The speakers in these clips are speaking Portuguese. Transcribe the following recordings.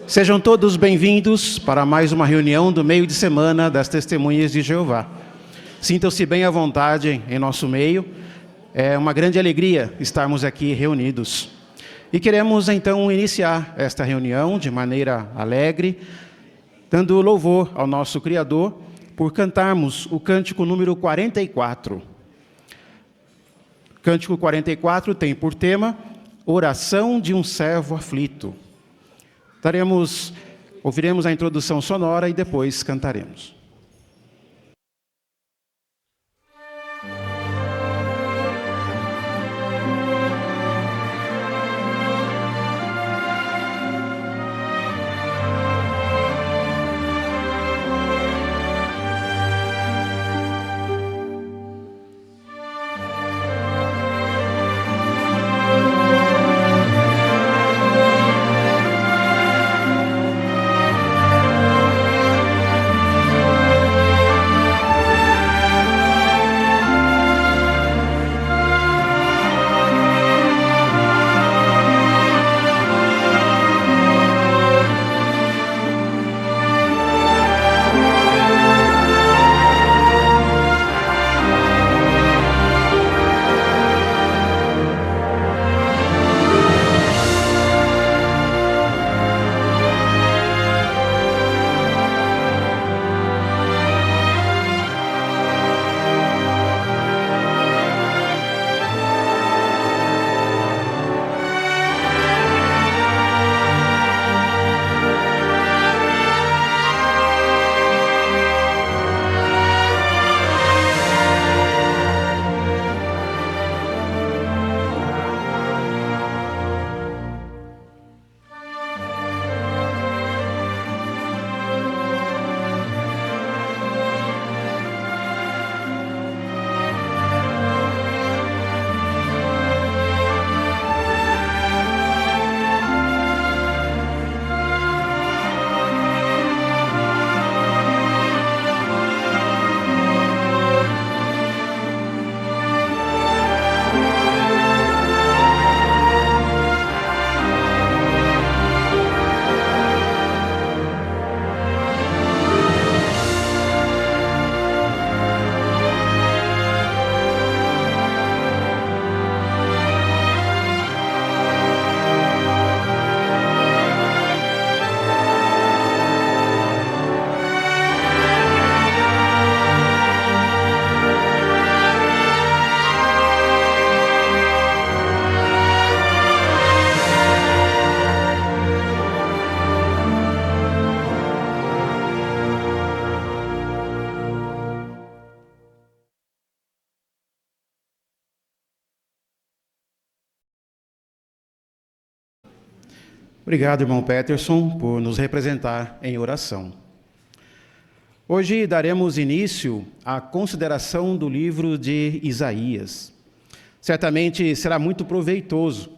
Sejam todos bem-vindos para mais uma reunião do meio de semana das Testemunhas de Jeová. Sintam-se bem à vontade em nosso meio. É uma grande alegria estarmos aqui reunidos. E queremos então iniciar esta reunião de maneira alegre, dando louvor ao nosso Criador por cantarmos o cântico número 44. Cântico 44 tem por tema Oração de um Servo Aflito. Ouviremos a introdução sonora e depois cantaremos. Obrigado, irmão Peterson, por nos representar em oração. Hoje daremos início à consideração do livro de Isaías. Certamente será muito proveitoso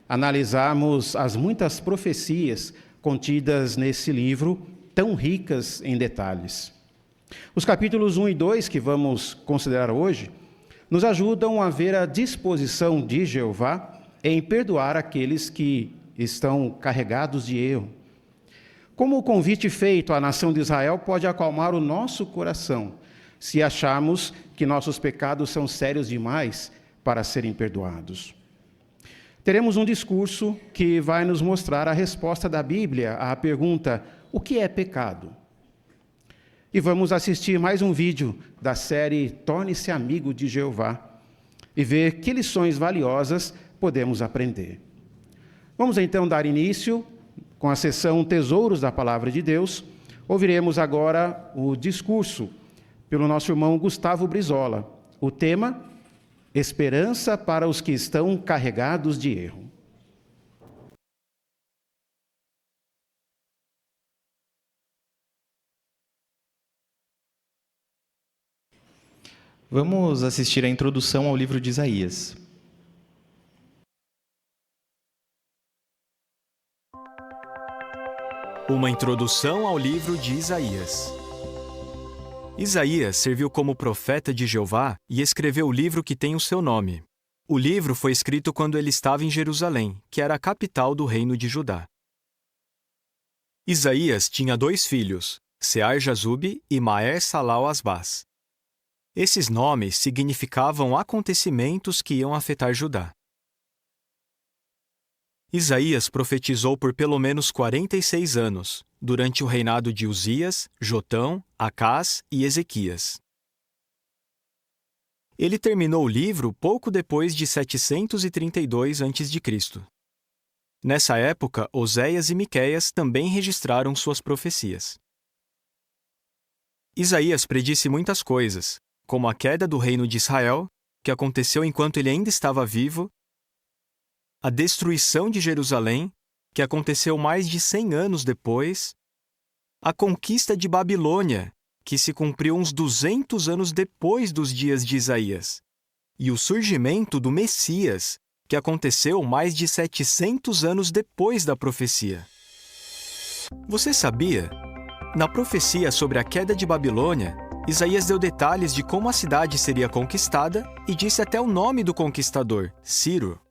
analisarmos as muitas profecias contidas nesse livro, tão ricas em detalhes. Os capítulos 1 e 2 que vamos considerar hoje nos ajudam a ver a disposição de Jeová em perdoar aqueles que estão carregados de erro. Como o convite feito à nação de Israel pode acalmar o nosso coração, se acharmos que nossos pecados são sérios demais para serem perdoados. Teremos um discurso que vai nos mostrar a resposta da Bíblia à pergunta: o que é pecado? E vamos assistir mais um vídeo da série Torne-se Amigo de Jeová e ver que lições valiosas podemos aprender. Vamos então dar início com a sessão Tesouros da Palavra de Deus. Ouviremos agora o discurso pelo nosso irmão Gustavo Brizola. O tema: Esperança para os que estão carregados de erro. Vamos assistir à introdução ao livro de Isaías. Uma introdução ao livro de Isaías. Isaías serviu como profeta de Jeová e escreveu o livro que tem o seu nome. O livro foi escrito quando ele estava em Jerusalém, que era a capital do reino de Judá. Isaías tinha 2 filhos, Sear-Jazube e Maer-Salal-Asbaz. Esses nomes significavam acontecimentos que iam afetar Judá. Isaías profetizou por pelo menos 46 anos, durante o reinado de Uzias, Jotão, Acás e Ezequias. Ele terminou o livro pouco depois de 732 a.C. Nessa época, Oséias e Miqueias também registraram suas profecias. Isaías predisse muitas coisas, como a queda do reino de Israel, que aconteceu enquanto ele ainda estava vivo, a destruição de Jerusalém, que aconteceu mais de 100 anos depois, a conquista de Babilônia, que se cumpriu uns 200 anos depois dos dias de Isaías, e o surgimento do Messias, que aconteceu mais de 700 anos depois da profecia. Você sabia? Na profecia sobre a queda de Babilônia, Isaías deu detalhes de como a cidade seria conquistada e disse até o nome do conquistador, Ciro.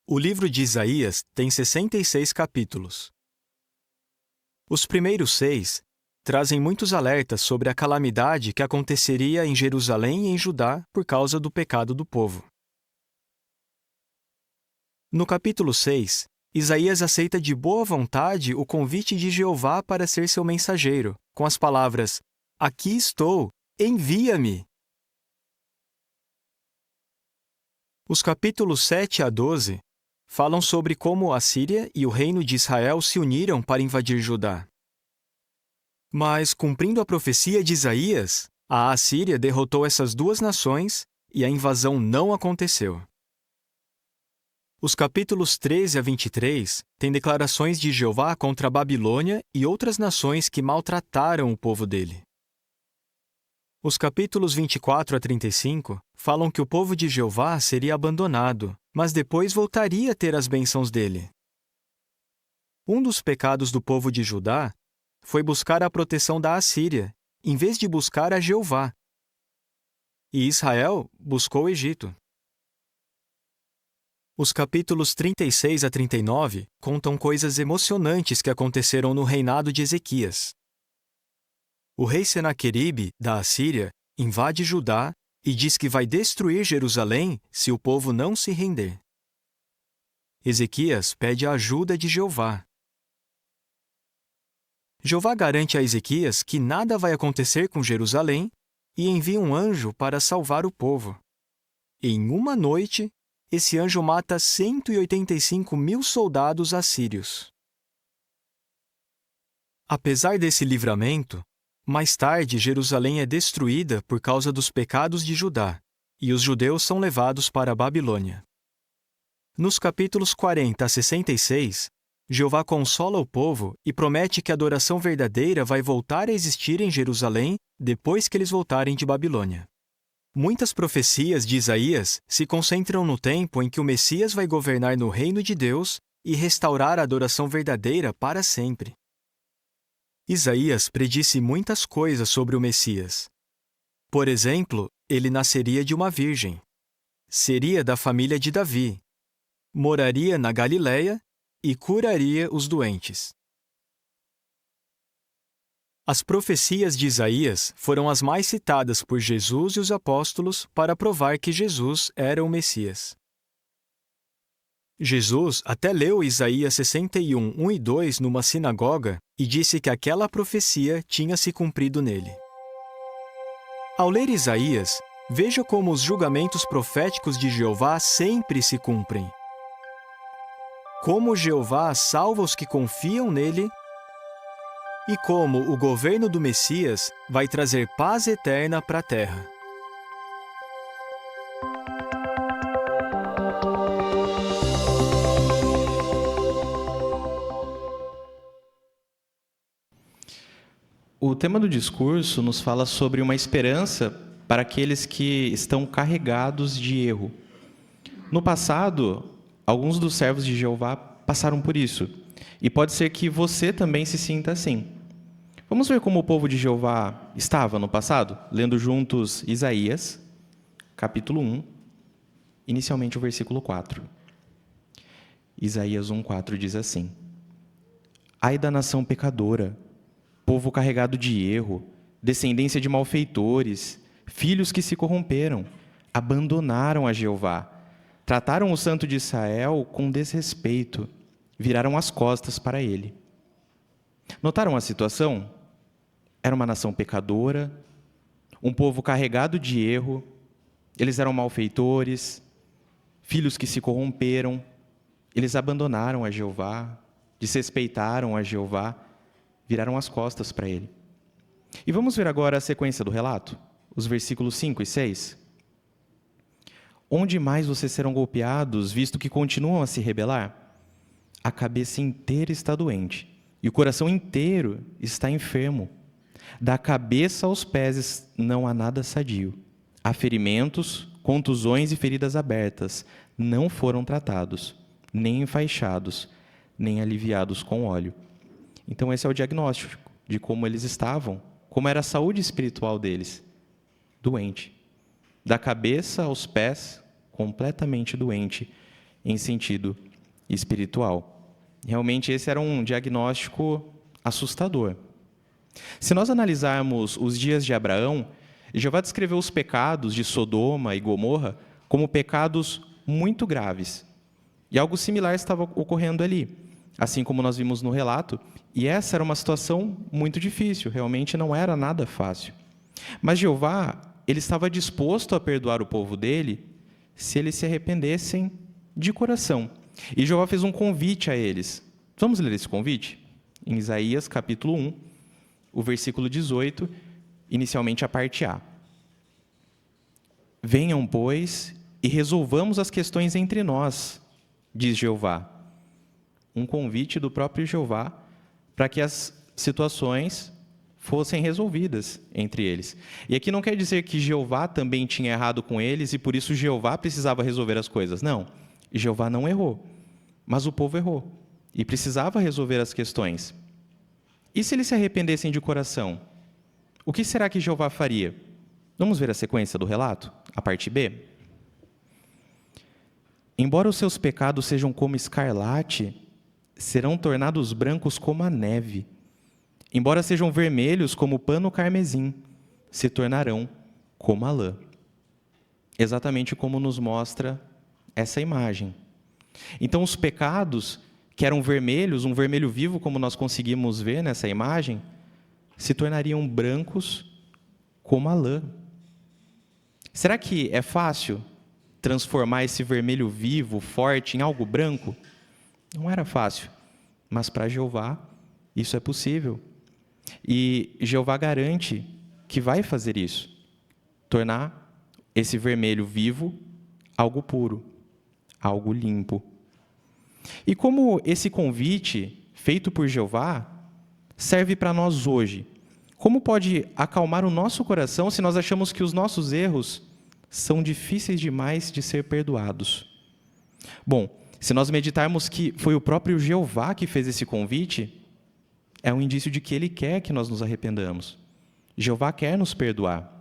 O livro de Isaías tem 66 capítulos. Os primeiros 6 trazem muitos alertas sobre a calamidade que aconteceria em Jerusalém e em Judá por causa do pecado do povo. No capítulo 6, Isaías aceita de boa vontade o convite de Jeová para ser seu mensageiro, com as palavras: "Aqui estou, envia-me". Os capítulos 7 a 12 falam sobre como a Síria e o reino de Israel se uniram para invadir Judá. Mas, cumprindo a profecia de Isaías, a Assíria derrotou essas duas nações e a invasão não aconteceu. Os capítulos 13 a 23 têm declarações de Jeová contra a Babilônia e outras nações que maltrataram o povo dele. Os capítulos 24 a 35 falam que o povo de Jeová seria abandonado, mas depois voltaria a ter as bênçãos dele. Um dos pecados do povo de Judá foi buscar a proteção da Assíria, em vez de buscar a Jeová. E Israel buscou o Egito. Os capítulos 36 a 39 contam coisas emocionantes que aconteceram no reinado de Ezequias. O rei Senaqueribe, da Assíria, invade Judá e diz que vai destruir Jerusalém se o povo não se render. Ezequias pede a ajuda de Jeová. Jeová garante a Ezequias que nada vai acontecer com Jerusalém e envia um anjo para salvar o povo. Em uma noite, esse anjo mata 185.000 soldados assírios. Apesar desse livramento, mais tarde Jerusalém é destruída por causa dos pecados de Judá, e os judeus são levados para a Babilônia. Nos capítulos 40 a 66, Jeová consola o povo e promete que a adoração verdadeira vai voltar a existir em Jerusalém depois que eles voltarem de Babilônia. Muitas profecias de Isaías se concentram no tempo em que o Messias vai governar no reino de Deus e restaurar a adoração verdadeira para sempre. Isaías predisse muitas coisas sobre o Messias. Por exemplo, ele nasceria de uma virgem, seria da família de Davi, moraria na Galileia e curaria os doentes. As profecias de Isaías foram as mais citadas por Jesus e os apóstolos para provar que Jesus era o Messias. Jesus até leu Isaías 61, 1 e 2 numa sinagoga e disse que aquela profecia tinha se cumprido nele. Ao ler Isaías, veja como os julgamentos proféticos de Jeová sempre se cumprem. Como Jeová salva os que confiam nele e como o governo do Messias vai trazer paz eterna para a terra. O tema do discurso nos fala sobre uma esperança para aqueles que estão carregados de erro. No passado, alguns dos servos de Jeová passaram por isso, e pode ser que você também se sinta assim. Vamos ver como o povo de Jeová estava no passado? Lendo juntos Isaías, capítulo 1, inicialmente o versículo 4. Isaías 1:4 diz assim: Ai da nação pecadora, povo carregado de erro, descendência de malfeitores, filhos que se corromperam, abandonaram a Jeová, trataram o Santo de Israel com desrespeito, viraram as costas para ele. Notaram a situação? Era uma nação pecadora, um povo carregado de erro, eles eram malfeitores, filhos que se corromperam, eles abandonaram a Jeová, desrespeitaram a Jeová, viraram as costas para ele. E vamos ver agora a sequência do relato, os versículos 5 e 6. Onde mais vocês serão golpeados, visto que continuam a se rebelar? A cabeça inteira está doente, e o coração inteiro está enfermo. Da cabeça aos pés não há nada sadio. Há ferimentos, contusões e feridas abertas. Não foram tratados, nem enfaixados, nem aliviados com óleo. Então esse é o diagnóstico de como eles estavam, como era a saúde espiritual deles. Doente. Da cabeça aos pés, completamente doente em sentido espiritual. Realmente esse era um diagnóstico assustador. Se nós analisarmos os dias de Abraão, Jeová descreveu os pecados de Sodoma e Gomorra como pecados muito graves. E algo similar estava ocorrendo ali, assim como nós vimos no relato, e essa era uma situação muito difícil, realmente não era nada fácil. Mas Jeová, ele estava disposto a perdoar o povo dele se eles se arrependessem de coração. E Jeová fez um convite a eles. Vamos ler esse convite? Em Isaías, capítulo 1, o versículo 18, inicialmente a parte A. Venham, pois, e resolvamos as questões entre nós, diz Jeová. Um convite do próprio Jeová para que as situações fossem resolvidas entre eles. E aqui não quer dizer que Jeová também tinha errado com eles e por isso Jeová precisava resolver as coisas. Não, Jeová não errou, mas o povo errou e precisava resolver as questões. E se eles se arrependessem de coração? O que será que Jeová faria? Vamos ver a sequência do relato, a parte B? Embora os seus pecados sejam como escarlate, serão tornados brancos como a neve. Embora sejam vermelhos como o pano carmesim, se tornarão como a lã. Exatamente como nos mostra essa imagem. Então, os pecados que eram vermelhos, um vermelho vivo, como nós conseguimos ver nessa imagem, se tornariam brancos como a lã. Será que é fácil transformar esse vermelho vivo, forte, em algo branco? Não era fácil, mas para Jeová isso é possível. E Jeová garante que vai fazer isso, tornar esse vermelho vivo algo puro, algo limpo. E como esse convite feito por Jeová serve para nós hoje? Como pode acalmar o nosso coração se nós achamos que os nossos erros são difíceis demais de ser perdoados? Bom, se nós meditarmos que foi o próprio Jeová que fez esse convite, é um indício de que Ele quer que nós nos arrependamos. Jeová quer nos perdoar.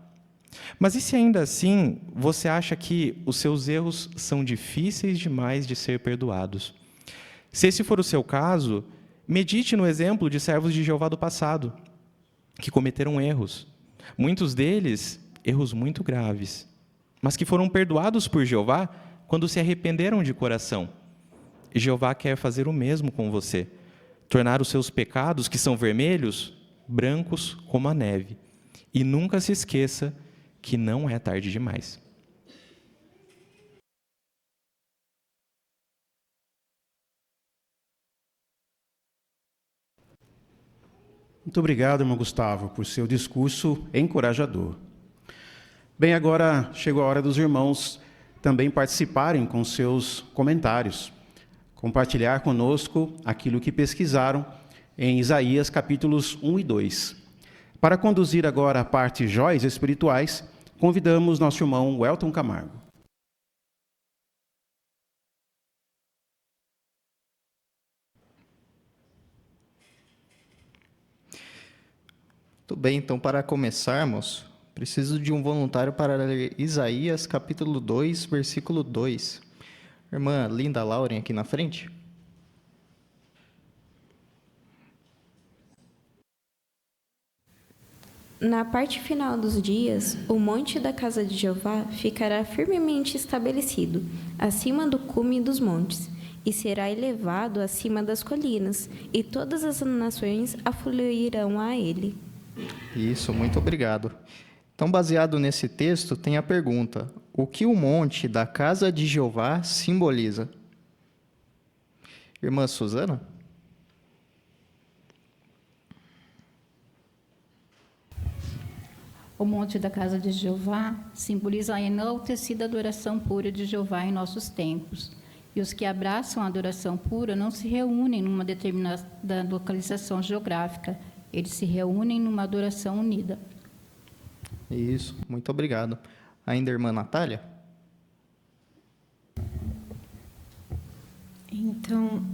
Mas e se ainda assim você acha que os seus erros são difíceis demais de ser perdoados? Se esse for o seu caso, medite no exemplo de servos de Jeová do passado, que cometeram erros. Muitos deles, erros muito graves, mas que foram perdoados por Jeová quando se arrependeram de coração. E Jeová quer fazer o mesmo com você, tornar os seus pecados, que são vermelhos, brancos como a neve. E nunca se esqueça que não é tarde demais. Muito obrigado, irmão Gustavo, por seu discurso encorajador. Bem, agora chegou a hora dos irmãos também participarem com seus comentários, compartilhar conosco aquilo que pesquisaram em Isaías capítulos 1 e 2. Para conduzir agora a parte joias espirituais, convidamos nosso irmão Welton Camargo. Tudo bem, então para começarmos, preciso de um voluntário para ler Isaías capítulo 2, versículo 2. Irmã Linda Lauren aqui na frente. Na parte final dos dias, o monte da casa de Jeová ficará firmemente estabelecido, acima do cume dos montes, e será elevado acima das colinas, e todas as nações afluirão a ele. Isso, muito obrigado. Então, baseado nesse texto, tem a pergunta: o que o monte da casa de Jeová simboliza? Irmã Suzana? O monte da casa de Jeová simboliza a enaltecida adoração pura de Jeová em nossos tempos. E os que abraçam a adoração pura não se reúnem numa determinada localização geográfica, eles se reúnem numa adoração unida. Isso, muito obrigado. Ainda a irmã Natália? Então,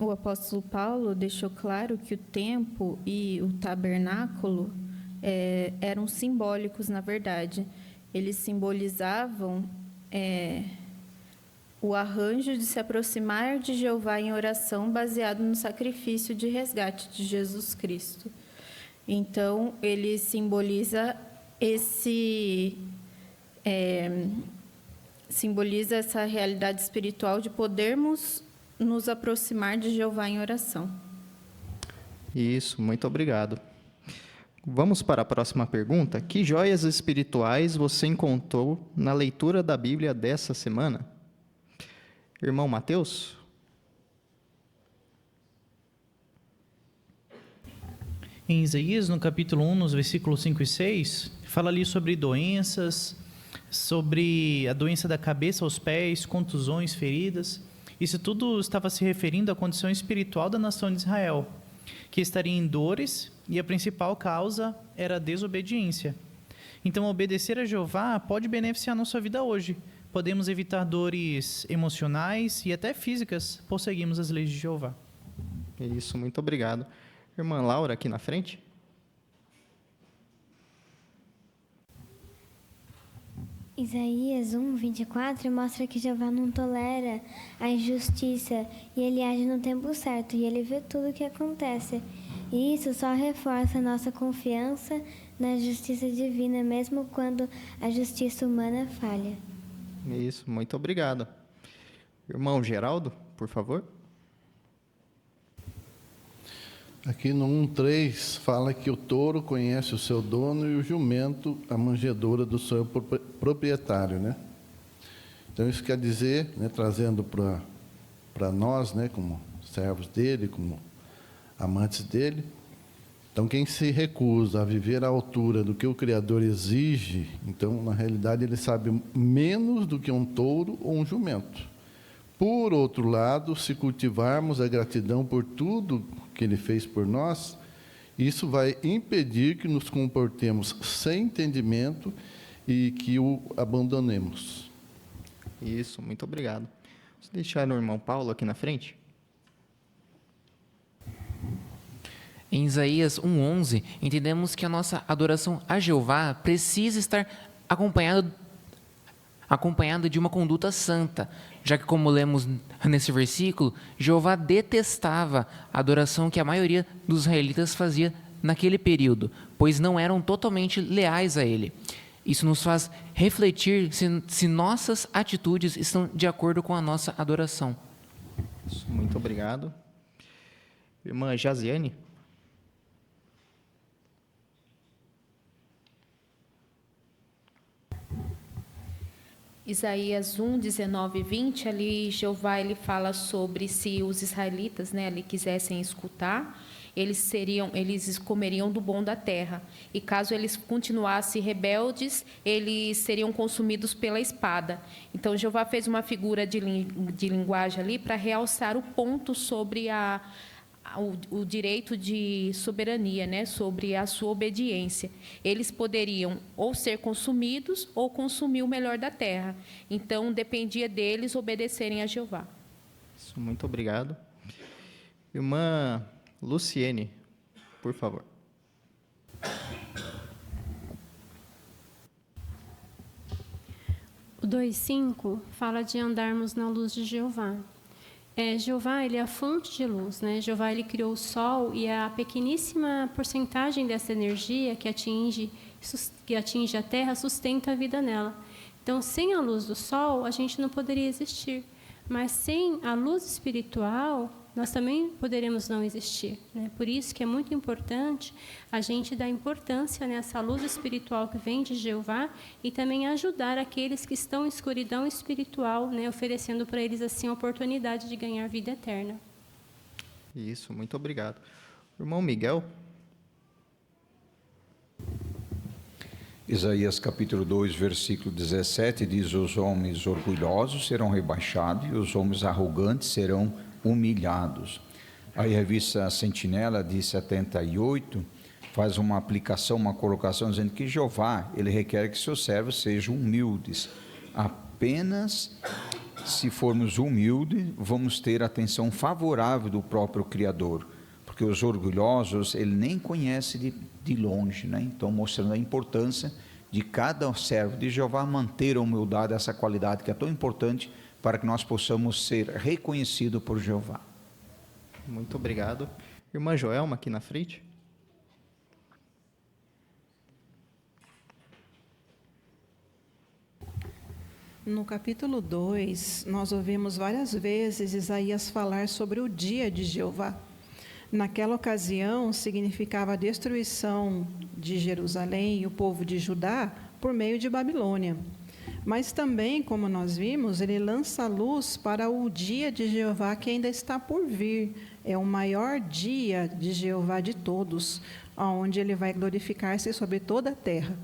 o apóstolo Paulo deixou claro que o templo e o tabernáculo eram simbólicos, na verdade. Eles simbolizavam o arranjo de se aproximar de Jeová em oração baseado no sacrifício de resgate de Jesus Cristo. Então, ele simboliza essa realidade espiritual de podermos nos aproximar de Jeová em oração. Isso, muito obrigado. Vamos para a próxima pergunta. Que joias espirituais você encontrou na leitura da Bíblia dessa semana? Irmão Mateus? Em Isaías, no capítulo 1, nos versículos 5 e 6, fala ali sobre doenças, sobre a doença da cabeça aos pés, contusões, feridas. Isso tudo estava se referindo à condição espiritual da nação de Israel, que estaria em dores e a principal causa era a desobediência. Então, obedecer a Jeová pode beneficiar a nossa vida hoje. Podemos evitar dores emocionais e até físicas por seguirmos as leis de Jeová. Isso, muito obrigado. Irmã Laura, aqui na frente. Isaías 1:24 mostra que Jeová não tolera a injustiça e ele age no tempo certo e ele vê tudo o que acontece. E isso só reforça a nossa confiança na justiça divina, mesmo quando a justiça humana falha. Isso, muito obrigado. Irmão Geraldo, por favor. Aqui no 1:3 fala que o touro conhece o seu dono e o jumento a manjedoura do seu proprietário, né? Então isso quer dizer, né, trazendo para nós, né, como servos dele, como amantes dele. Então quem se recusa a viver à altura do que o Criador exige, então na realidade ele sabe menos do que um touro ou um jumento. Por outro lado, se cultivarmos a gratidão por tudo que Ele fez por nós, isso vai impedir que nos comportemos sem entendimento e que o abandonemos. Isso, muito obrigado. Vou deixar o irmão Paulo aqui na frente. Em Isaías 1:11, entendemos que a nossa adoração a Jeová precisa estar acompanhada de uma conduta santa, já que, como lemos nesse versículo, Jeová detestava a adoração que a maioria dos israelitas fazia naquele período, pois não eram totalmente leais a ele. Isso nos faz refletir se nossas atitudes estão de acordo com a nossa adoração. Muito obrigado. Irmã Jaziane? Isaías 1, 19 e 20, ali Jeová ele fala sobre se os israelitas, né, ali quisessem escutar, eles comeriam do bom da terra. E caso eles continuassem rebeldes, eles seriam consumidos pela espada. Então Jeová fez uma figura de linguagem ali para realçar o ponto sobre o direito de soberania, né, sobre a sua obediência. Eles poderiam ou ser consumidos ou consumir o melhor da terra. Então, dependia deles obedecerem a Jeová. Isso, muito obrigado. Irmã Luciene, por favor. O 2:5 fala de andarmos na luz de Jeová. Jeová, ele é a fonte de luz, né? Jeová, ele criou o sol e a pequeníssima porcentagem dessa energia que atinge a Terra sustenta a vida nela. Então, sem a luz do sol, a gente não poderia existir. Mas sem a luz espiritual, nós também poderemos não existir, né? Por isso que é muito importante a gente dar importância nessa luz espiritual que vem de Jeová e também ajudar aqueles que estão em escuridão espiritual, né? Oferecendo para eles assim a oportunidade de ganhar vida eterna. Isso, muito obrigado. Irmão Miguel? Isaías capítulo 2, versículo 17 diz: os homens orgulhosos serão rebaixados e os homens arrogantes serão humilhados. Aí a revista Sentinela de 78 faz uma aplicação, uma colocação dizendo que Jeová, ele requer que seus servos sejam humildes. Apenas se formos humildes, vamos ter a atenção favorável do próprio Criador, porque os orgulhosos, ele nem conhece de longe, né? Então, mostrando a importância de cada servo de Jeová manter a humildade, essa qualidade que é tão importante para que nós possamos ser reconhecidos por Jeová. Muito obrigado. Irmã Joelma, aqui na frente. No capítulo 2, nós ouvimos várias vezes Isaías falar sobre o dia de Jeová. Naquela ocasião, significava a destruição de Jerusalém e o povo de Judá por meio de Babilônia. Mas também, como nós vimos, ele lança luz para o dia de Jeová que ainda está por vir. É o maior dia de Jeová de todos, onde ele vai glorificar-se sobre toda a terra.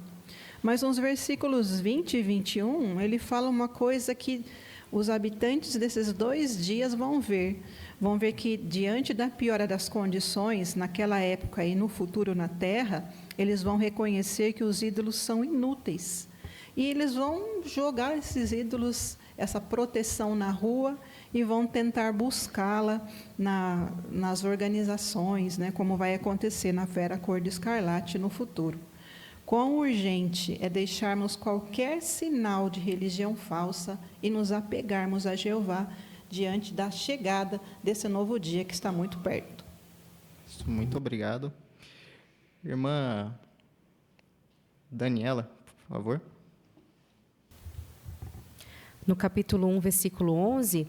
Mas nos versículos 20 e 21, ele fala uma coisa que os habitantes desses 2 dias vão ver. Vão ver que, diante da piora das condições, naquela época e no futuro na terra, eles vão reconhecer que os ídolos são inúteis. E eles vão jogar esses ídolos, essa proteção na rua, e vão tentar buscá-la nas organizações, né, como vai acontecer na Vera Cor de Escarlate no futuro. Quão urgente é deixarmos qualquer sinal de religião falsa e nos apegarmos a Jeová diante da chegada desse novo dia que está muito perto. Muito obrigado. Irmã Daniela, por favor. No capítulo 1, versículo 11,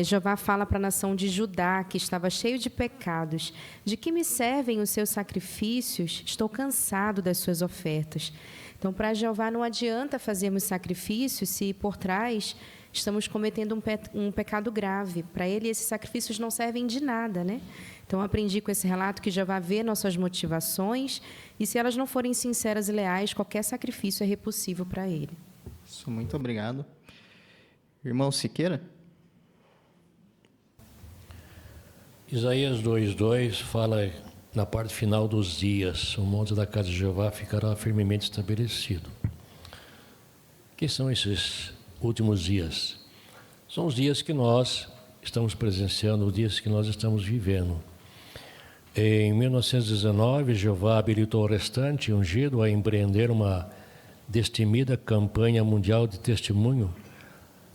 Jeová fala para a nação de Judá, que estava cheio de pecados: de que me servem os seus sacrifícios? Estou cansado das suas ofertas. Então, para Jeová não adianta fazermos sacrifícios se por trás estamos cometendo um pecado grave. Para ele, esses sacrifícios não servem de nada, né? Então, aprendi com esse relato que Jeová vê nossas motivações e, se elas não forem sinceras e leais, qualquer sacrifício é repulsivo para ele. Isso, muito obrigado. Irmão Siqueira? Isaías 2:2 fala na parte final dos dias: o monte da casa de Jeová ficará firmemente estabelecido. Que são esses últimos dias? São os dias que nós estamos presenciando, os dias que nós estamos vivendo. Em 1919, Jeová habilitou o restante ungido a empreender uma destemida campanha mundial de testemunho,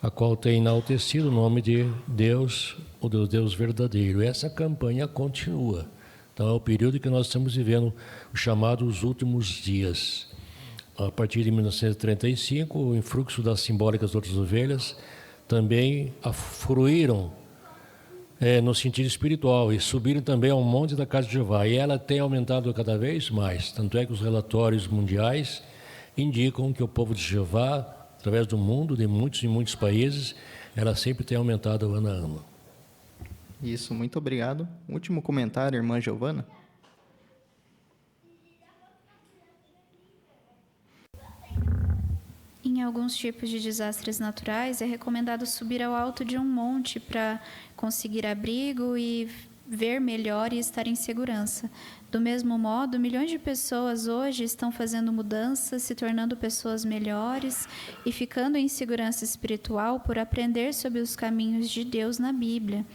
a qual tem enaltecido o nome de Deus, o Deus verdadeiro. Essa campanha continua. Então, é o período que nós estamos vivendo, o chamado os últimos dias. A partir de 1935, o influxo das simbólicas outras ovelhas também afluíram no sentido espiritual e subiram também ao monte da casa de Jeová. E ela tem aumentado cada vez mais. Tanto é que os relatórios mundiais indicam que o povo de Jeová, através do mundo, de muitos e muitos países, ela sempre tem aumentado ano a ano. Isso, muito obrigado. Último comentário, irmã Giovana. Em alguns tipos de desastres naturais, é recomendado subir ao alto de um monte para conseguir abrigo e ver melhor e estar em segurança. Do mesmo modo, milhões de pessoas hoje estão fazendo mudanças, se tornando pessoas melhores e ficando em segurança espiritual por aprender sobre os caminhos de Deus na Bíblia.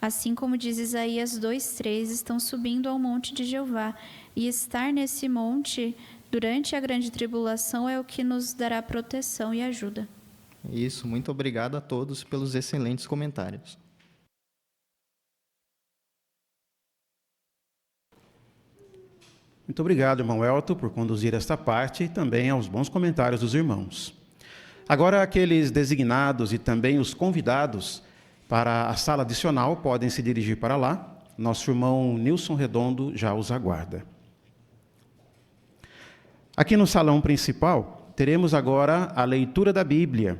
Assim como diz Isaías 2:3, estão subindo ao monte de Jeová, e estar nesse monte durante a grande tribulação é o que nos dará proteção e ajuda. Isso, muito obrigado a todos pelos excelentes comentários. Muito obrigado, irmão Elton, por conduzir esta parte e também aos bons comentários dos irmãos. Agora, aqueles designados e também os convidados para a sala adicional podem se dirigir para lá. Nosso irmão Nilson Redondo já os aguarda. Aqui no salão principal, teremos agora a leitura da Bíblia.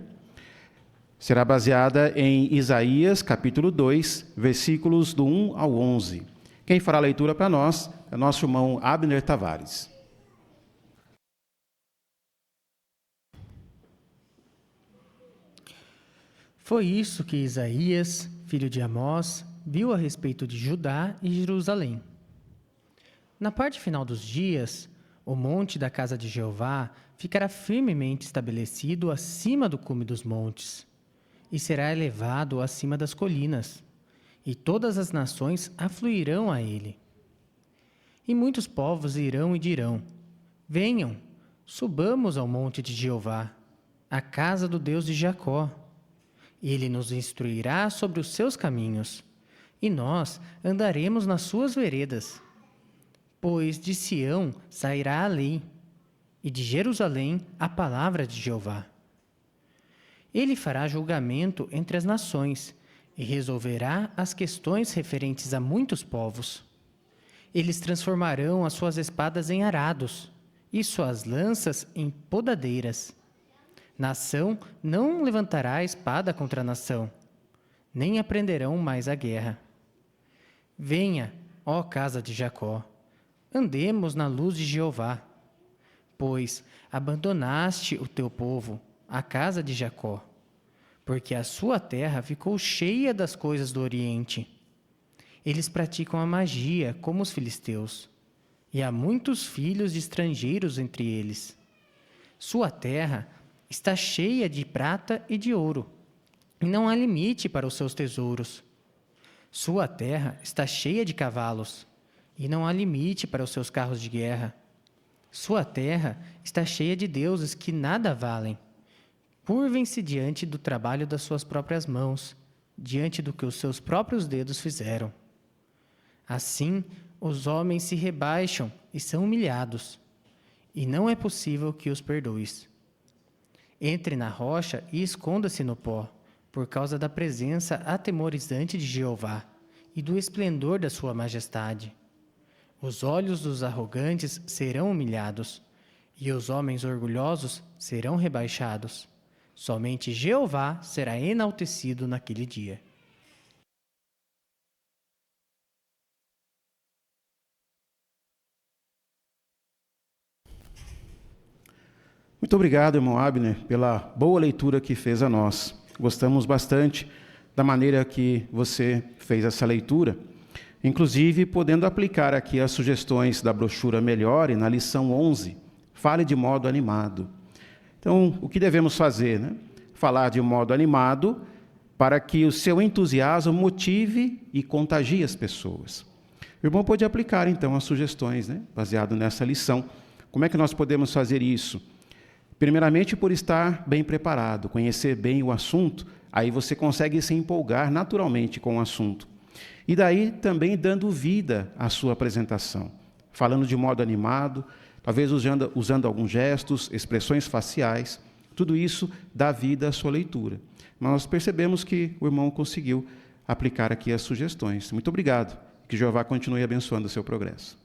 Será baseada em Isaías, capítulo 2, versículos do 1 ao 11. Quem fará a leitura para nós é nosso irmão Abner Tavares. Foi isso que Isaías, filho de Amós, viu a respeito de Judá e Jerusalém. Na parte final dos dias, o monte da casa de Jeová ficará firmemente estabelecido acima do cume dos montes, e será elevado acima das colinas, e todas as nações afluirão a ele. E muitos povos irão e dirão: venham, subamos ao monte de Jeová, à casa do Deus de Jacó. Ele nos instruirá sobre os seus caminhos, e nós andaremos nas suas veredas. Pois de Sião sairá a lei, e de Jerusalém a palavra de Jeová. Ele fará julgamento entre as nações, e resolverá as questões referentes a muitos povos. Eles transformarão as suas espadas em arados, e suas lanças em podadeiras. Nação não levantará espada contra nação, nem aprenderão mais a guerra. Venha, ó casa de Jacó, andemos na luz de Jeová, pois abandonaste o teu povo, a casa de Jacó, porque a sua terra ficou cheia das coisas do Oriente. Eles praticam a magia como os filisteus, e há muitos filhos de estrangeiros entre eles. Sua terra está cheia de prata e de ouro, e não há limite para os seus tesouros. Sua terra está cheia de cavalos, e não há limite para os seus carros de guerra. Sua terra está cheia de deuses que nada valem. Curvem-se diante do trabalho das suas próprias mãos, diante do que os seus próprios dedos fizeram. Assim, os homens se rebaixam e são humilhados, e não é possível que os perdoes. Entre na rocha e esconda-se no pó, por causa da presença atemorizante de Jeová e do esplendor da sua majestade. Os olhos dos arrogantes serão humilhados, e os homens orgulhosos serão rebaixados. Somente Jeová será enaltecido naquele dia. Muito obrigado, irmão Abner, pela boa leitura que fez a nós. Gostamos bastante da maneira que você fez essa leitura, inclusive podendo aplicar aqui as sugestões da brochura Melhore na lição 11, Fale de modo animado. Então, o que devemos fazer, né? Falar de modo animado para que o seu entusiasmo motive e contagie as pessoas. O irmão pode aplicar, então, as sugestões, né? Baseado nessa lição. Como é que nós podemos fazer isso? Primeiramente, por estar bem preparado, conhecer bem o assunto, aí você consegue se empolgar naturalmente com o assunto. E daí também dando vida à sua apresentação, falando de modo animado, talvez usando alguns gestos, expressões faciais, tudo isso dá vida à sua leitura. Mas nós percebemos que o irmão conseguiu aplicar aqui as sugestões. Muito obrigado, que Jeová continue abençoando o seu progresso.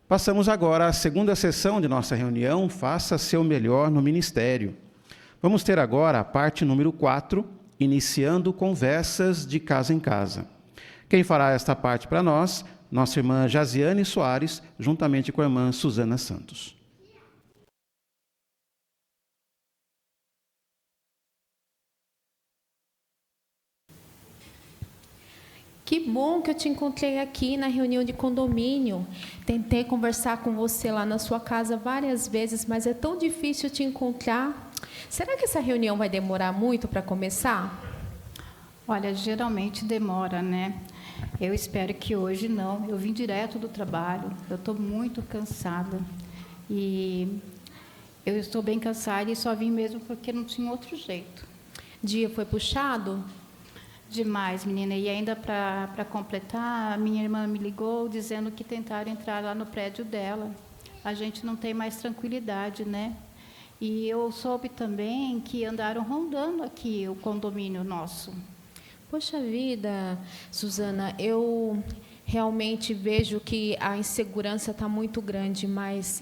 Passamos agora à segunda sessão de nossa reunião, Faça Seu Melhor no Ministério. Vamos ter agora a parte número 4, iniciando conversas de casa em casa. Quem fará esta parte para nós? Nossa irmã Jaziane Soares, juntamente com a irmã Suzana Santos. Que bom que eu te encontrei aqui na reunião de condomínio. Tentei conversar com você lá na sua casa várias vezes, mas é tão difícil te encontrar. Será que essa reunião vai demorar muito para começar? Olha, geralmente demora, né? Eu espero que hoje não. Eu vim direto do trabalho, eu estou muito cansada. E eu estou bem cansada e só vim mesmo porque não tinha outro jeito. Dia foi puxado? Demais, menina. E ainda para completar, a minha irmã me ligou dizendo que tentaram entrar lá no prédio dela. A gente não tem mais tranquilidade, né? E eu soube também que andaram rondando aqui o condomínio nosso. Poxa vida, Suzana, eu realmente vejo que a insegurança está muito grande, mas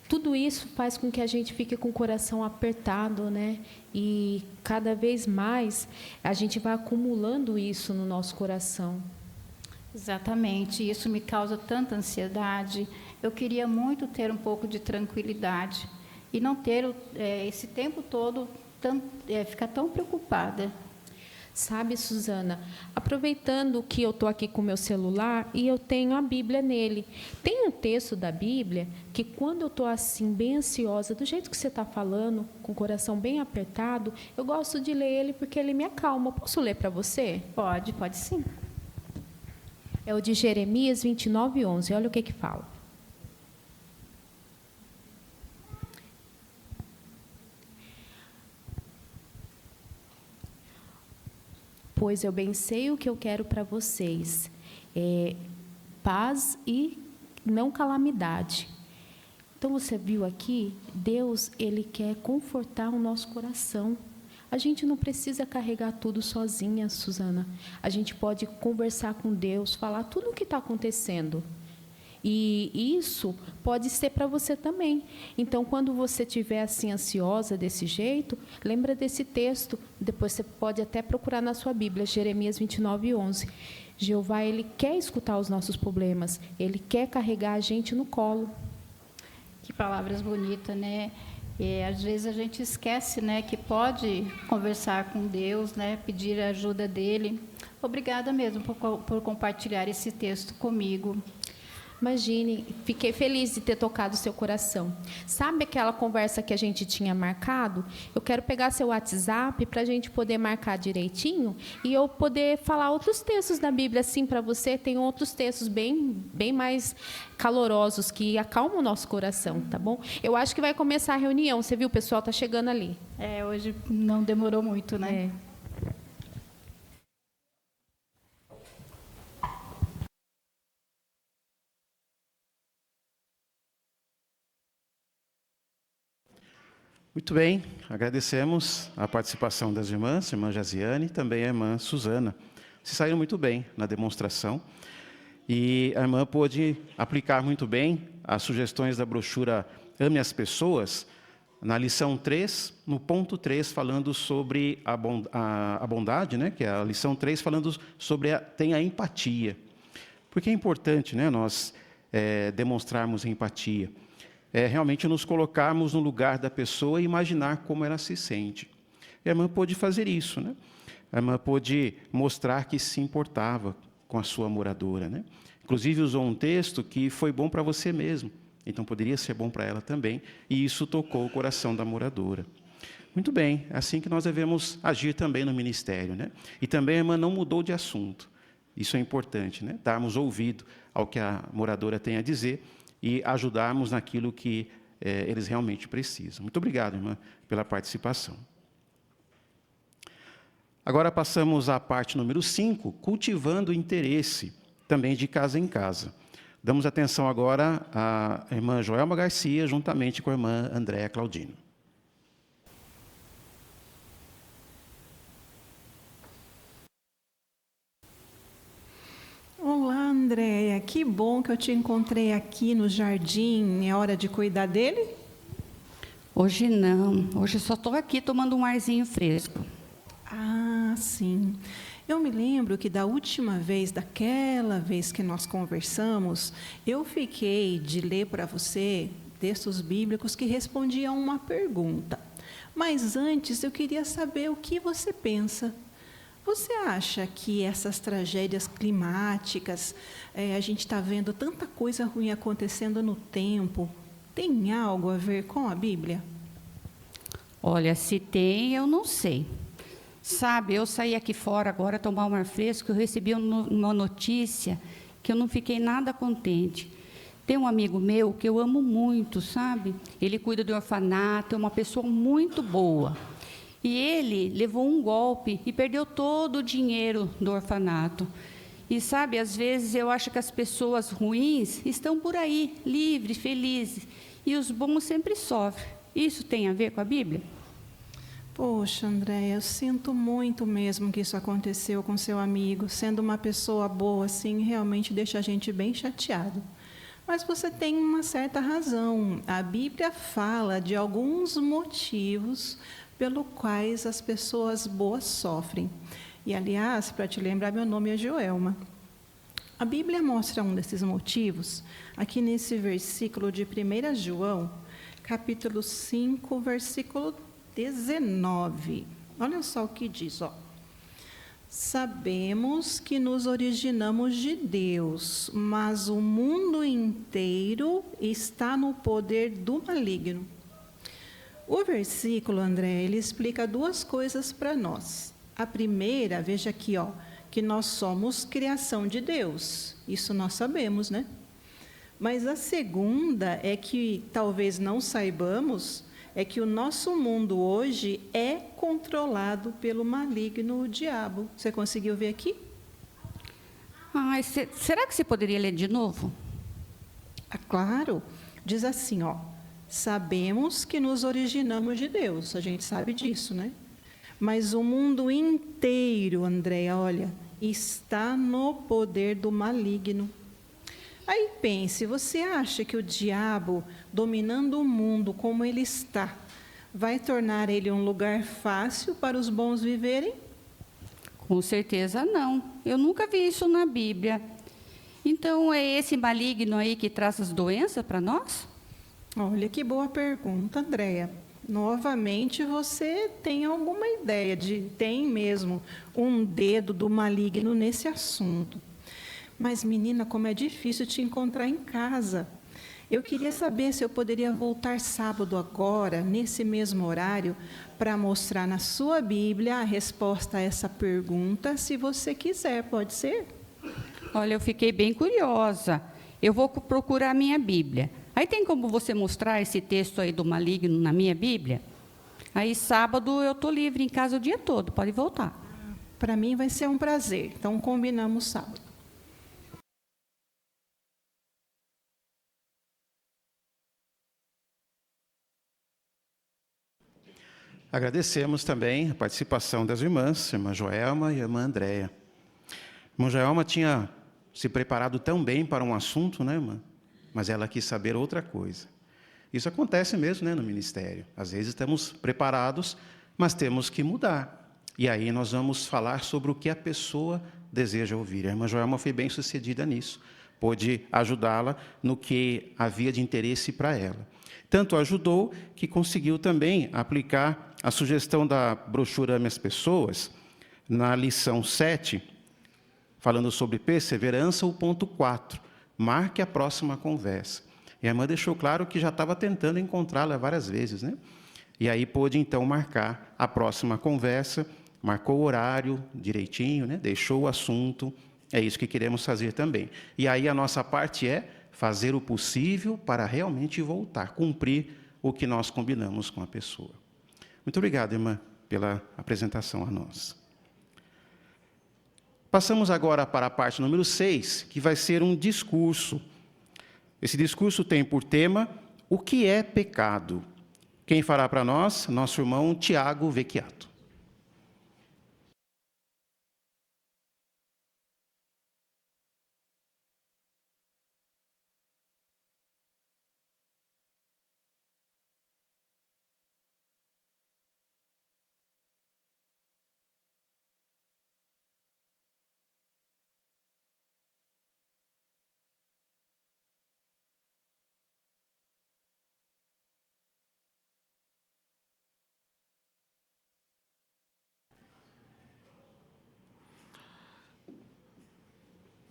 tudo isso faz com que a gente fique com o coração apertado, né? E cada vez mais a gente vai acumulando isso no nosso coração. Exatamente, isso me causa tanta ansiedade. Eu queria muito ter um pouco de tranquilidade e não ter esse tempo todo ficar tão preocupada. Sabe, Suzana, aproveitando que eu estou aqui com o meu celular e eu tenho a Bíblia nele. Tem um texto da Bíblia que, quando eu estou assim, bem ansiosa, do jeito que você está falando, com o coração bem apertado, eu gosto de ler ele porque ele me acalma. Posso ler para você? Pode sim. É o de Jeremias 29:11. Olha o que fala. Pois eu bem sei o que eu quero para vocês, paz e não calamidade. Então, você viu aqui, Deus, Ele quer confortar o nosso coração. A gente não precisa carregar tudo sozinha, Suzana. A gente pode conversar com Deus, falar tudo o que está acontecendo. E isso pode ser para você também. Então, quando você estiver assim ansiosa desse jeito, lembra desse texto. Depois você pode até procurar na sua Bíblia, Jeremias 29:11. Jeová, Ele quer escutar os nossos problemas. Ele quer carregar a gente no colo. Que palavras bonitas, né? Às vezes a gente esquece, né, que pode conversar com Deus, né, pedir a ajuda dele. Obrigada mesmo por compartilhar esse texto comigo. Imagine, fiquei feliz de ter tocado o seu coração. Sabe aquela conversa que a gente tinha marcado? Eu quero pegar seu WhatsApp para a gente poder marcar direitinho e eu poder falar outros textos da Bíblia assim para você. Tem outros textos bem mais calorosos que acalmam o nosso coração, tá bom? Eu acho que vai começar a reunião. Você viu, o pessoal está chegando ali. Hoje não demorou muito, né? Muito bem, agradecemos a participação das irmãs, a irmã Jaziane e também a irmã Suzana. Se saíram muito bem na demonstração e a irmã pôde aplicar muito bem as sugestões da brochura Ame as Pessoas, na lição 3, no ponto 3, falando sobre a bondade, né? Que é a lição 3, falando sobre tem a empatia. Porque é importante, né, nós demonstrarmos empatia. Realmente nos colocarmos no lugar da pessoa e imaginar como ela se sente. E a irmã pôde fazer isso, né? A irmã pôde mostrar que se importava com a sua moradora, né? Inclusive usou um texto que foi bom para você mesmo, então poderia ser bom para ela também, e isso tocou o coração da moradora. Muito bem, é assim que nós devemos agir também no ministério, né? E também a irmã não mudou de assunto. Isso é importante, né? Darmos ouvido ao que a moradora tem a dizer e ajudarmos naquilo que eles realmente precisam. Muito obrigado, irmã, pela participação. Agora passamos à parte número 5, cultivando o interesse, também de casa em casa. Damos atenção agora à irmã Joelma Garcia, juntamente com a irmã Andréa Claudino. Olá, Andréia. Que bom que eu te encontrei aqui no jardim. É hora de cuidar dele? Hoje não. Hoje só estou aqui tomando um arzinho fresco. Ah, sim. Eu me lembro que daquela vez que nós conversamos, eu fiquei de ler para você textos bíblicos que respondiam uma pergunta. Mas antes eu queria saber o que você pensa. Você acha que essas tragédias climáticas, a gente está vendo tanta coisa ruim acontecendo no tempo, tem algo a ver com a Bíblia? Olha, se tem, eu não sei. Sabe, eu saí aqui fora agora tomar um ar fresco, eu recebi uma notícia que eu não fiquei nada contente. Tem um amigo meu que eu amo muito, sabe? Ele cuida do orfanato, é uma pessoa muito boa. E ele levou um golpe e perdeu todo o dinheiro do orfanato. E sabe, às vezes eu acho que as pessoas ruins estão por aí, livres, felizes, e os bons sempre sofrem. Isso tem a ver com a Bíblia? Poxa, Andréia, eu sinto muito mesmo que isso aconteceu com seu amigo. Sendo uma pessoa boa, assim, realmente deixa a gente bem chateado. Mas você tem uma certa razão. A Bíblia fala de alguns motivos pelos quais as pessoas boas sofrem. E, aliás, para te lembrar, meu nome é Joelma. A Bíblia mostra um desses motivos aqui nesse versículo de 1 João, capítulo 5, versículo 19. Olha só o que diz, ó. Sabemos que nos originamos de Deus, mas o mundo inteiro está no poder do maligno. O versículo, André, ele explica duas coisas para nós. A primeira, veja aqui, ó, que nós somos criação de Deus. Isso nós sabemos, né? Mas a segunda é que talvez não saibamos, é que o nosso mundo hoje é controlado pelo maligno, o diabo. Você conseguiu ver aqui? Será que você poderia ler de novo? Claro. Diz assim, ó. Sabemos que nos originamos de Deus. A gente sabe disso, né? Mas o mundo inteiro, Andréia, olha, está no poder do maligno. Aí pense, você acha que o diabo, dominando o mundo como ele está, vai tornar ele um lugar fácil para os bons viverem? Com certeza não. Eu nunca vi isso na Bíblia. Então, é esse maligno aí que traz as doenças para nós? Olha que boa pergunta, Andréia. Novamente, você tem alguma ideia tem mesmo um dedo do maligno nesse assunto. Mas, menina, como é difícil te encontrar em casa. Eu queria saber se eu poderia voltar sábado agora, nesse mesmo horário, para mostrar na sua Bíblia a resposta a essa pergunta, se você quiser, pode ser? Olha, eu fiquei bem curiosa. Eu vou procurar a minha Bíblia. Aí tem como você mostrar esse texto aí do maligno na minha Bíblia? Aí sábado eu estou livre em casa o dia todo, pode voltar. Para mim vai ser um prazer, então combinamos sábado. Agradecemos também a participação das irmãs, a irmã Joelma e a irmã Andréia. A irmã Joelma tinha se preparado tão bem para um assunto, né, irmã? Mas ela quis saber outra coisa. Isso acontece mesmo, né, no ministério. Às vezes estamos preparados, mas temos que mudar. E aí nós vamos falar sobre o que a pessoa deseja ouvir. A irmã Joelma foi bem sucedida nisso. Pôde ajudá-la no que havia de interesse para ela. Tanto ajudou que conseguiu também aplicar a sugestão da brochura Ame as Pessoas, na lição 7, falando sobre perseverança, o ponto 4. Marque a próxima conversa. E a irmã deixou claro que já estava tentando encontrá-la várias vezes, né? E aí pôde, então, marcar a próxima conversa, marcou o horário direitinho, né? Deixou o assunto. É isso que queremos fazer também. E aí a nossa parte é fazer o possível para realmente voltar, cumprir o que nós combinamos com a pessoa. Muito obrigado, irmã, pela apresentação a nós. Passamos agora para a parte número 6, que vai ser um discurso. Esse discurso tem por tema o que é pecado. Quem fará para nós? Nosso irmão Tiago Vecchiato.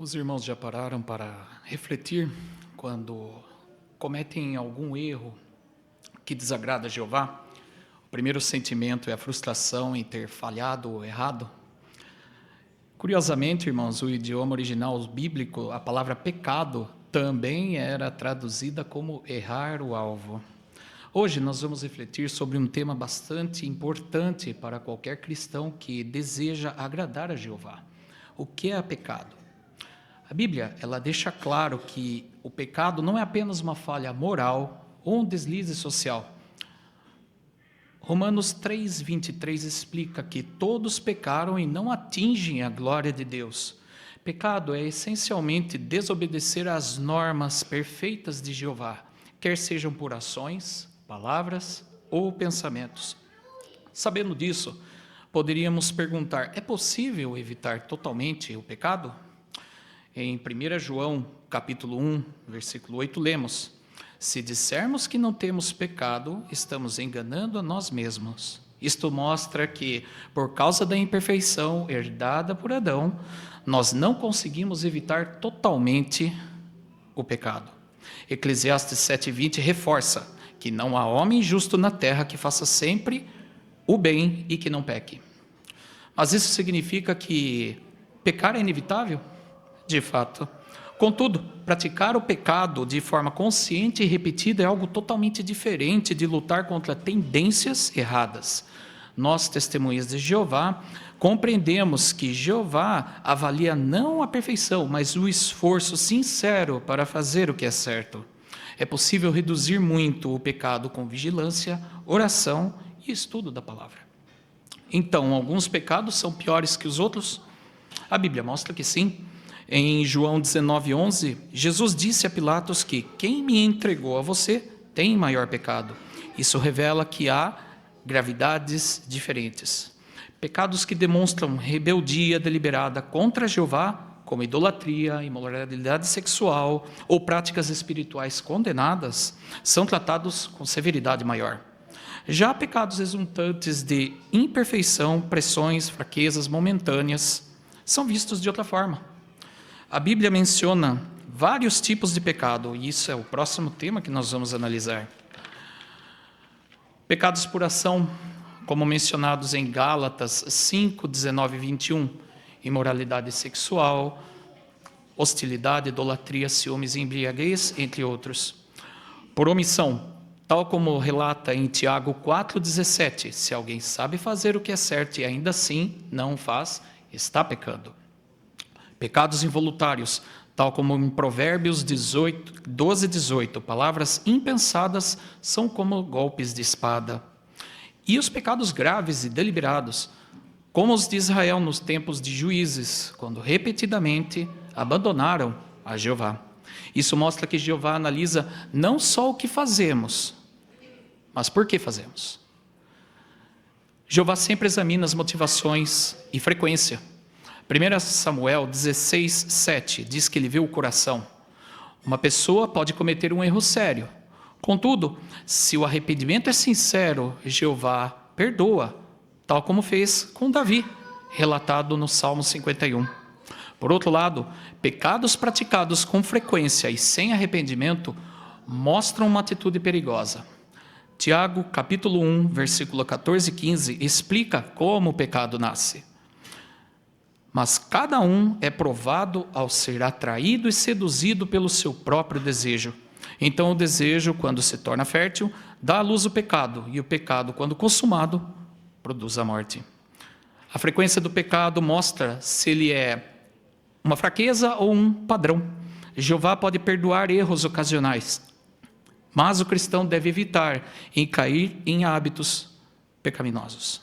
Os irmãos já pararam para refletir quando cometem algum erro que desagrada a Jeová? O primeiro sentimento é a frustração em ter falhado ou errado. Curiosamente, irmãos, o idioma original bíblico, a palavra pecado, também era traduzida como errar o alvo. Hoje nós vamos refletir sobre um tema bastante importante para qualquer cristão que deseja agradar a Jeová. O que é pecado? A Bíblia, ela deixa claro que o pecado não é apenas uma falha moral ou um deslize social. Romanos 3:23 explica que todos pecaram e não atingem a glória de Deus. Pecado é essencialmente desobedecer às normas perfeitas de Jeová, quer sejam por ações, palavras ou pensamentos. Sabendo disso, poderíamos perguntar: é possível evitar totalmente o pecado? Em 1 João, capítulo 1, versículo 8, lemos: se dissermos que não temos pecado, estamos enganando a nós mesmos. Isto mostra que, por causa da imperfeição herdada por Adão, nós não conseguimos evitar totalmente o pecado. Eclesiastes 7:20 reforça que não há homem justo na terra que faça sempre o bem e que não peque. Mas isso significa que pecar é inevitável? De fato. Contudo, praticar o pecado de forma consciente e repetida é algo totalmente diferente de lutar contra tendências erradas. Nós, testemunhas de Jeová, compreendemos que Jeová avalia não a perfeição, mas o esforço sincero para fazer o que é certo. É possível reduzir muito o pecado com vigilância, oração e estudo da palavra. Então, alguns pecados são piores que os outros? A Bíblia mostra que sim. Em João 19:11, Jesus disse a Pilatos que quem me entregou a você tem maior pecado. Isso revela que há gravidades diferentes. Pecados que demonstram rebeldia deliberada contra Jeová, como idolatria, imoralidade sexual ou práticas espirituais condenadas, são tratados com severidade maior. Já pecados resultantes de imperfeição, pressões, fraquezas momentâneas, são vistos de outra forma. A Bíblia menciona vários tipos de pecado, e isso é o próximo tema que nós vamos analisar. Pecados por ação, como mencionados em Gálatas 5, 19 e 21, imoralidade sexual, hostilidade, idolatria, ciúmes e embriaguez, entre outros. Por omissão, tal como relata em Tiago 4,17, se alguém sabe fazer o que é certo e ainda assim não faz, está pecando. Pecados involuntários, tal como em Provérbios 12:18, palavras impensadas são como golpes de espada. E os pecados graves e deliberados, como os de Israel nos tempos de Juízes, quando repetidamente abandonaram a Jeová. Isso mostra que Jeová analisa não só o que fazemos, mas por que fazemos. Jeová sempre examina as motivações e frequência. 1 Samuel 16:7 diz que ele vê o coração. Uma pessoa pode cometer um erro sério. Contudo, se o arrependimento é sincero, Jeová perdoa, tal como fez com Davi, relatado no Salmo 51. Por outro lado, pecados praticados com frequência e sem arrependimento mostram uma atitude perigosa. Tiago, capítulo 1, versículo 14 e 15, explica como o pecado nasce. Mas cada um é provado ao ser atraído e seduzido pelo seu próprio desejo. Então o desejo, quando se torna fértil, dá à luz o pecado, e o pecado, quando consumado, produz a morte. A frequência do pecado mostra se ele é uma fraqueza ou um padrão. Jeová pode perdoar erros ocasionais, mas o cristão deve evitar em cair em hábitos pecaminosos.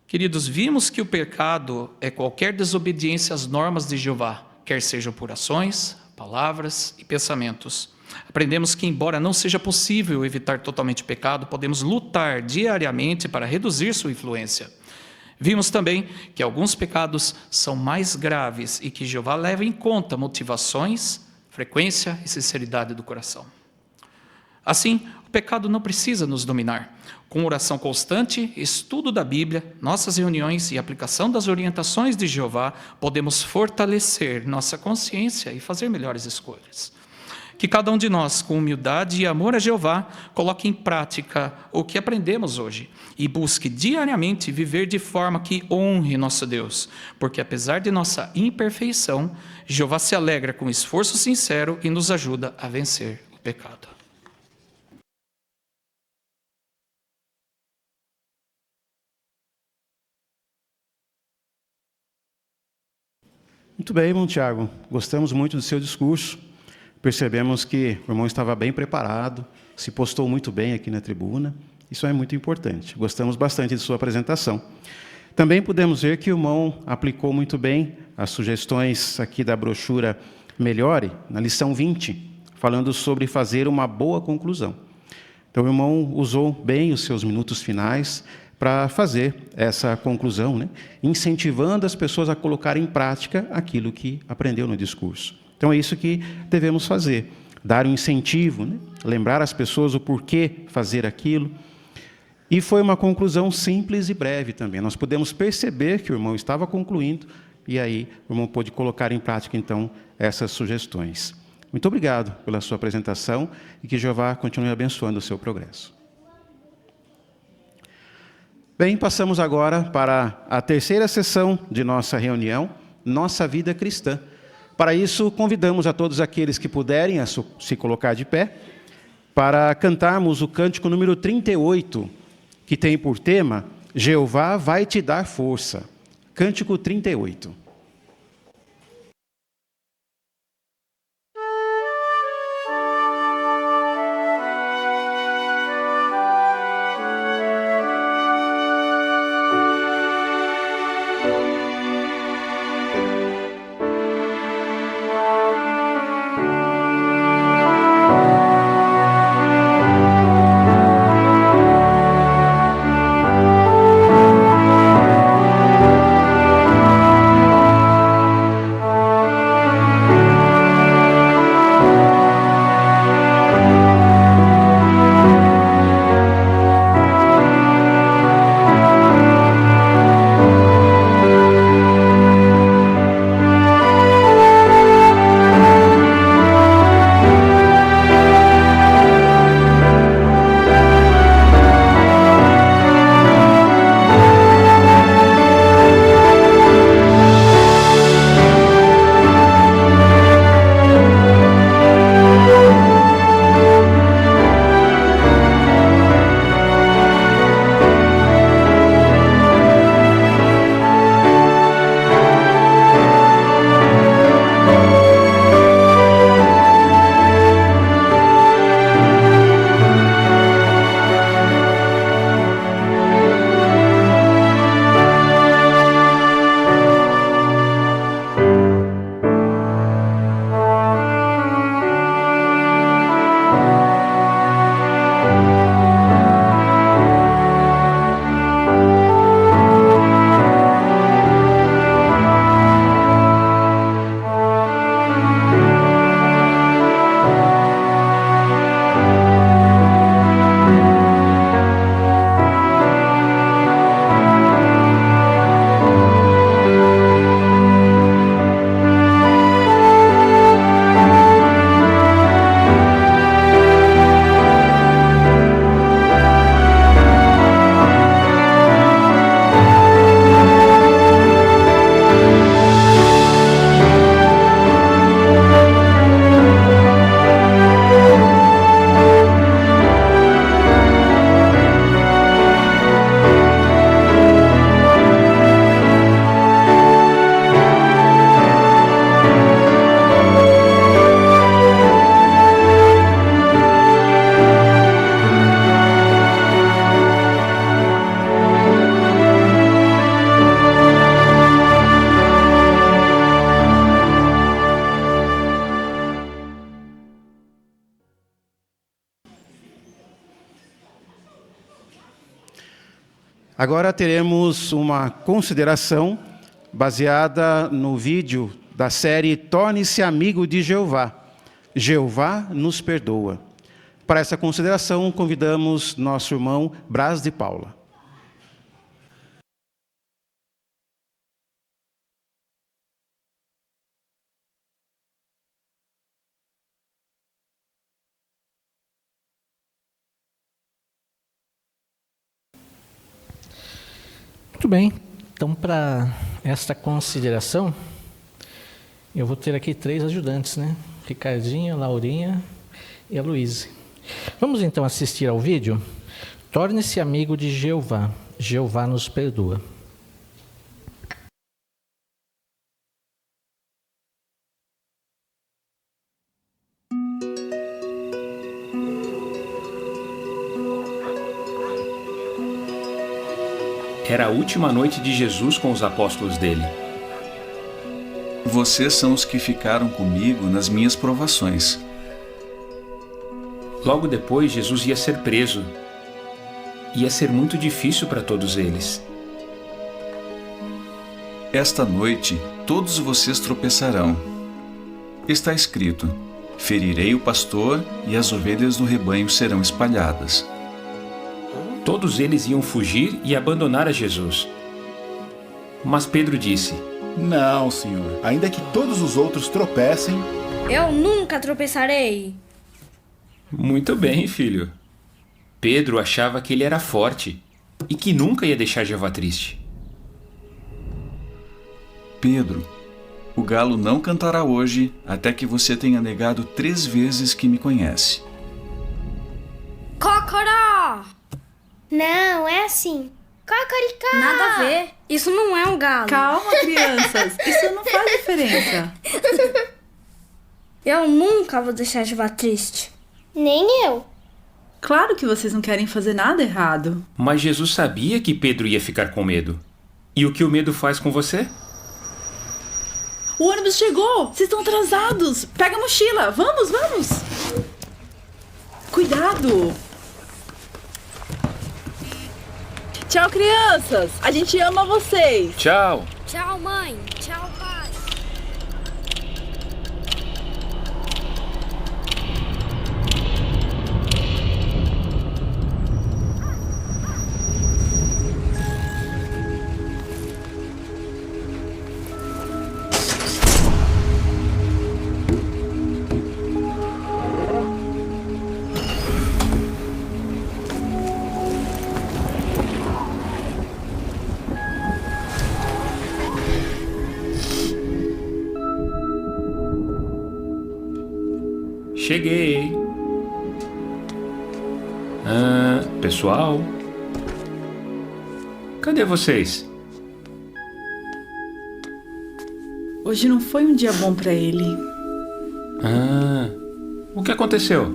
Queridos, vimos que o pecado é qualquer desobediência às normas de Jeová, quer sejam por ações, palavras e pensamentos. Aprendemos que, embora não seja possível evitar totalmente o pecado, podemos lutar diariamente para reduzir sua influência. Vimos também que alguns pecados são mais graves e que Jeová leva em conta motivações, frequência e sinceridade do coração. Assim, o pecado não precisa nos dominar. Com oração constante, estudo da Bíblia, nossas reuniões e aplicação das orientações de Jeová, podemos fortalecer nossa consciência e fazer melhores escolhas. Que cada um de nós, com humildade e amor a Jeová, coloque em prática o que aprendemos hoje e busque diariamente viver de forma que honre nosso Deus, porque apesar de nossa imperfeição, Jeová se alegra com esforço sincero e nos ajuda a vencer o pecado. Muito bem, irmão Tiago. Gostamos muito do seu discurso. Percebemos que o irmão estava bem preparado, se postou muito bem aqui na tribuna. Isso é muito importante. Gostamos bastante de sua apresentação. Também pudemos ver que o irmão aplicou muito bem as sugestões aqui da brochura Melhore, na lição 20, falando sobre fazer uma boa conclusão. Então, o irmão usou bem os seus minutos finais para fazer essa conclusão, né? Incentivando as pessoas a colocar em prática aquilo que aprendeu no discurso. Então, é isso que devemos fazer, dar um incentivo, né? Lembrar as pessoas o porquê fazer aquilo. E foi uma conclusão simples e breve também. Nós podemos perceber que o irmão estava concluindo, e aí o irmão pôde colocar em prática, então, essas sugestões. Muito obrigado pela sua apresentação e que Jeová continue abençoando o seu progresso. Bem, passamos agora para a terceira sessão de nossa reunião, Nossa Vida Cristã. Para isso, convidamos a todos aqueles que puderem se colocar de pé, para cantarmos o cântico número 38, que tem por tema, Jeová vai te dar força. Cântico 38. Agora teremos uma consideração baseada no vídeo da série Torne-se Amigo de Jeová. Jeová nos perdoa. Para essa consideração, convidamos nosso irmão Braz de Paula. Muito bem, então para esta consideração, eu vou ter aqui 3 ajudantes, né? Ricardinha, Laurinha e a Luísa. Vamos então assistir ao vídeo? Torne-se amigo de Jeová, Jeová nos perdoa. Era a última noite de Jesus com os apóstolos dele. Vocês são os que ficaram comigo nas minhas provações. Logo depois, Jesus ia ser preso. Ia ser muito difícil para todos eles. Esta noite, todos vocês tropeçarão. Está escrito: ferirei o pastor e as ovelhas do rebanho serão espalhadas. Todos eles iam fugir e abandonar a Jesus. Mas Pedro disse: Não, Senhor. Ainda que todos os outros tropecem, eu nunca tropeçarei. Muito bem, filho. Pedro achava que ele era forte e que nunca ia deixar Jeová triste. Pedro, o galo não cantará hoje até que você tenha negado 3 vezes que me conhece. Cocoró! Não, é assim. Cocoricó! Nada a ver. Isso não é um galo. Calma, crianças. Isso não faz diferença. Eu nunca vou deixar Jeová triste. Nem eu. Claro que vocês não querem fazer nada errado. Mas Jesus sabia que Pedro ia ficar com medo. E o que o medo faz com você? O ônibus chegou! Vocês estão atrasados! Pega a mochila! Vamos, vamos! Cuidado! Tchau, crianças! A gente ama vocês! Tchau! Tchau, mãe! Tchau, pai! Cheguei. Pessoal? Cadê vocês? Hoje não foi um dia bom pra ele. O que aconteceu?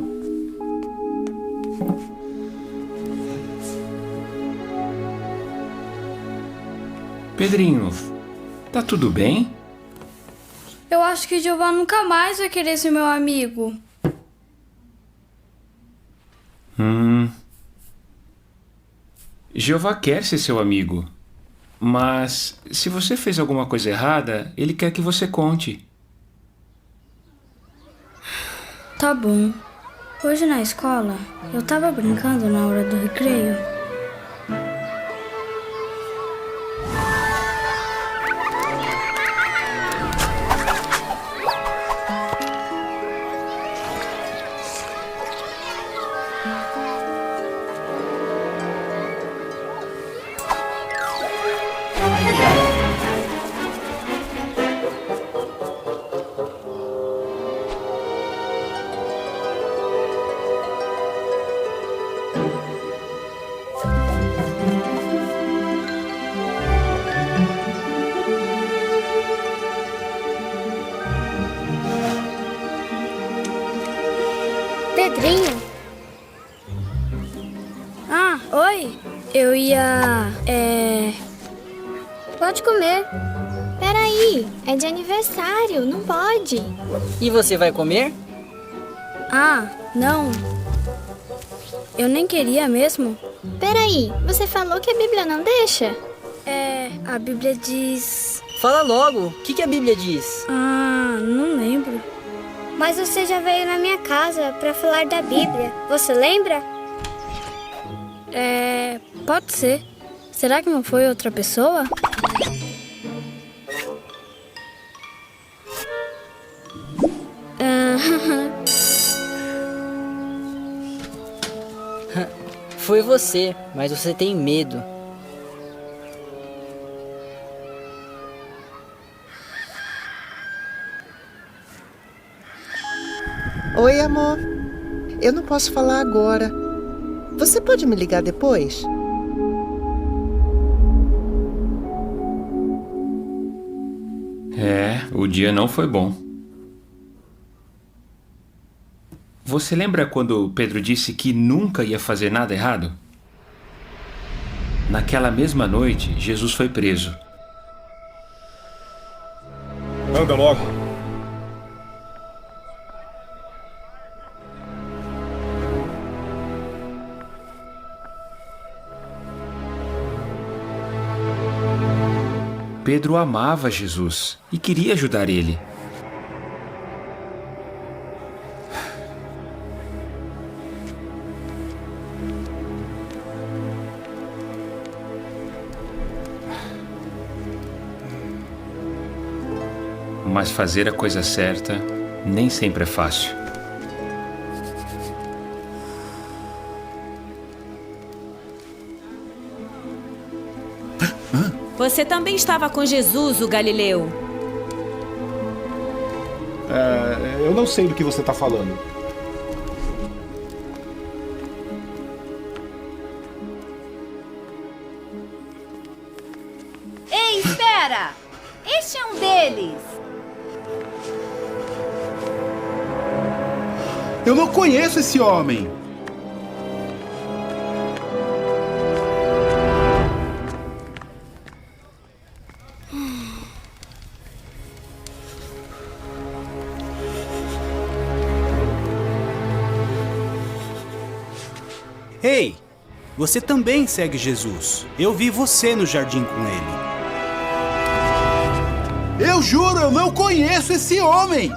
Pedrinho, tá tudo bem? Eu acho que Jeová nunca mais vai querer ser meu amigo. Jeová quer ser seu amigo, mas se você fez alguma coisa errada, ele quer que você conte. Tá bom. Hoje na escola, eu tava brincando na hora do recreio. Pedrinho? Oi. Eu ia... Pode comer. Peraí, é de aniversário, não pode. E você vai comer? Não. Eu nem queria mesmo. Peraí, você falou que a Bíblia não deixa? A Bíblia diz... Fala logo, o que a Bíblia diz? Não lembro. Mas você já veio na minha casa para falar da Bíblia, você lembra? Pode ser. Será que não foi outra pessoa? Foi você, mas você tem medo. Oi, amor. Eu não posso falar agora. Você pode me ligar depois? O dia não foi bom. Você lembra quando Pedro disse que nunca ia fazer nada errado? Naquela mesma noite, Jesus foi preso. Anda logo. Pedro amava Jesus e queria ajudar ele. Mas fazer a coisa certa nem sempre é fácil. Você também estava com Jesus, o Galileu. Eu não sei do que você está falando. Ei, espera! Este é um deles. Eu não conheço esse homem. Ei, você também segue Jesus. Eu vi você no jardim com ele. Eu juro, eu não conheço esse homem.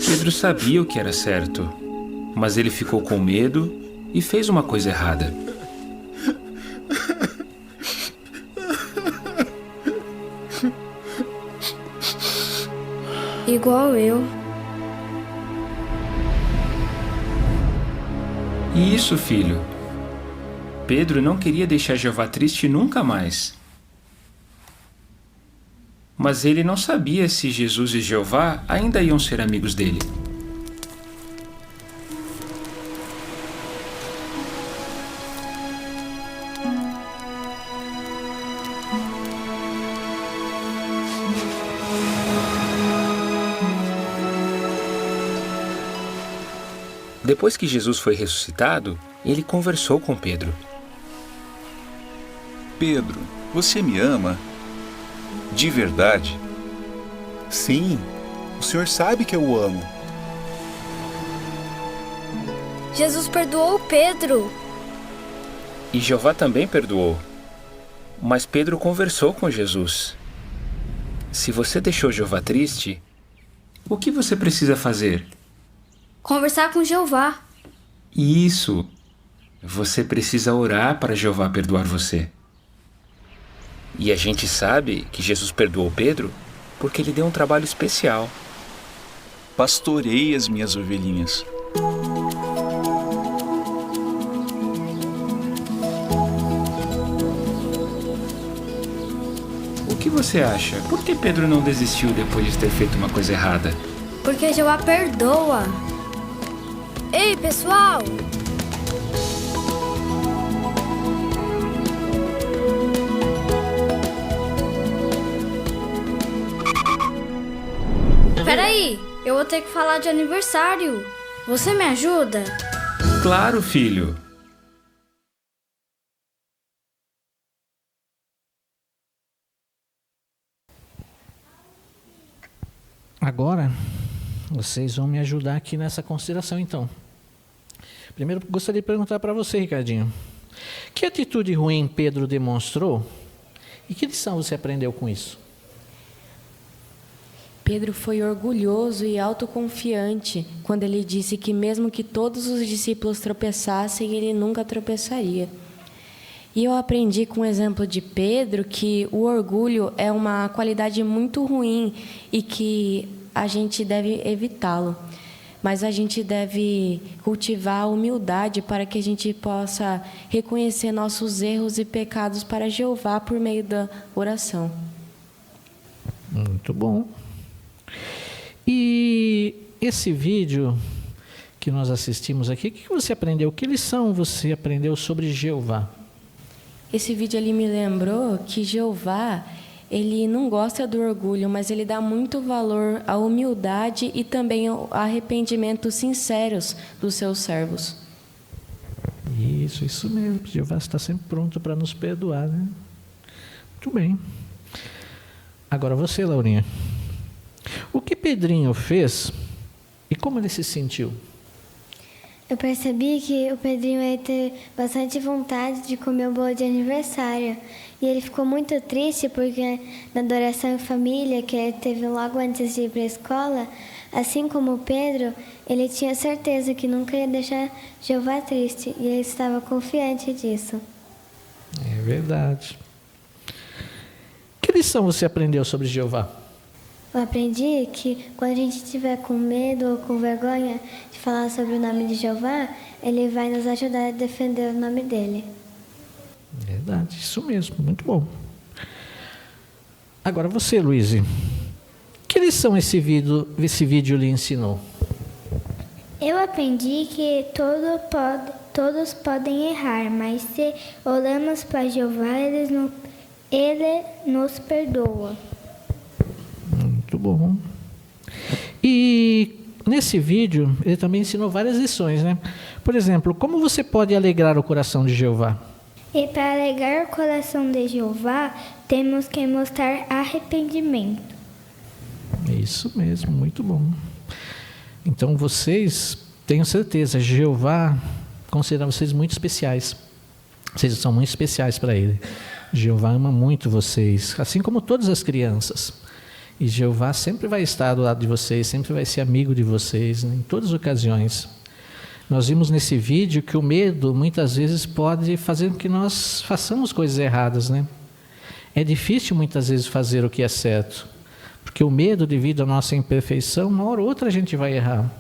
Pedro sabia o que era certo, mas ele ficou com medo e fez uma coisa errada. Igual eu. Isso, filho. Pedro não queria deixar Jeová triste nunca mais. Mas ele não sabia se Jesus e Jeová ainda iam ser amigos dele. Depois que Jesus foi ressuscitado, ele conversou com Pedro. Pedro, você me ama? De verdade? Sim, o senhor sabe que eu o amo. Jesus perdoou Pedro. E Jeová também perdoou. Mas Pedro conversou com Jesus. Se você deixou Jeová triste, o que você precisa fazer? Conversar com Jeová. Isso. Você precisa orar para Jeová perdoar você. E a gente sabe que Jesus perdoou Pedro porque ele deu um trabalho especial. Pastorei as minhas ovelhinhas. O que você acha? Por que Pedro não desistiu depois de ter feito uma coisa errada? Porque Jeová perdoa. Ei, pessoal! Peraí, eu vou ter que falar de aniversário. Você me ajuda? Claro, filho. Agora, vocês vão me ajudar aqui nessa consideração, então. Primeiro, gostaria de perguntar para você, Ricardinho. Que atitude ruim Pedro demonstrou e que lição você aprendeu com isso? Pedro foi orgulhoso e autoconfiante quando ele disse que mesmo que todos os discípulos tropeçassem, ele nunca tropeçaria. E eu aprendi com o exemplo de Pedro que o orgulho é uma qualidade muito ruim e que a gente deve evitá-lo. Mas a gente deve cultivar a humildade para que a gente possa reconhecer nossos erros e pecados para Jeová por meio da oração. Muito bom. E esse vídeo que nós assistimos aqui, o que você aprendeu? Que lição você aprendeu sobre Jeová? Esse vídeo ele me lembrou que Jeová, ele não gosta do orgulho, mas ele dá muito valor à humildade e também ao arrependimento sinceros dos seus servos. Isso mesmo. Jeová está sempre pronto para nos perdoar, né? Muito bem. Agora você, Laurinha. O que Pedrinho fez e como ele se sentiu? Eu percebi que o Pedrinho ia ter bastante vontade de comer o bolo de aniversário. E ele ficou muito triste porque na adoração em família, que ele teve logo antes de ir para a escola, assim como o Pedro, ele tinha certeza que nunca ia deixar Jeová triste. E ele estava confiante disso. É verdade. Que lição você aprendeu sobre Jeová? Eu aprendi que quando a gente estiver com medo ou com vergonha de falar sobre o nome de Jeová, ele vai nos ajudar a defender o nome dele. Verdade, isso mesmo, muito bom. Agora você, Luiz, que lição esse vídeo lhe ensinou? Eu aprendi que todos podem errar, mas se oramos para Jeová, Ele nos perdoa. Muito bom. E nesse vídeo, ele também ensinou várias lições, né? Por exemplo, como você pode alegrar o coração de Jeová? E para alegrar o coração de Jeová, temos que mostrar arrependimento. Isso mesmo, muito bom. Então vocês, tenho certeza, Jeová considera vocês muito especiais. Vocês são muito especiais para Ele. Jeová ama muito vocês, assim como todas as crianças. E Jeová sempre vai estar do lado de vocês, sempre vai ser amigo de vocês, né, em todas as ocasiões. Nós vimos nesse vídeo que o medo muitas vezes pode fazer com que nós façamos coisas erradas, né? É difícil muitas vezes fazer o que é certo, porque o medo, devido à nossa imperfeição, uma hora ou outra a gente vai errar.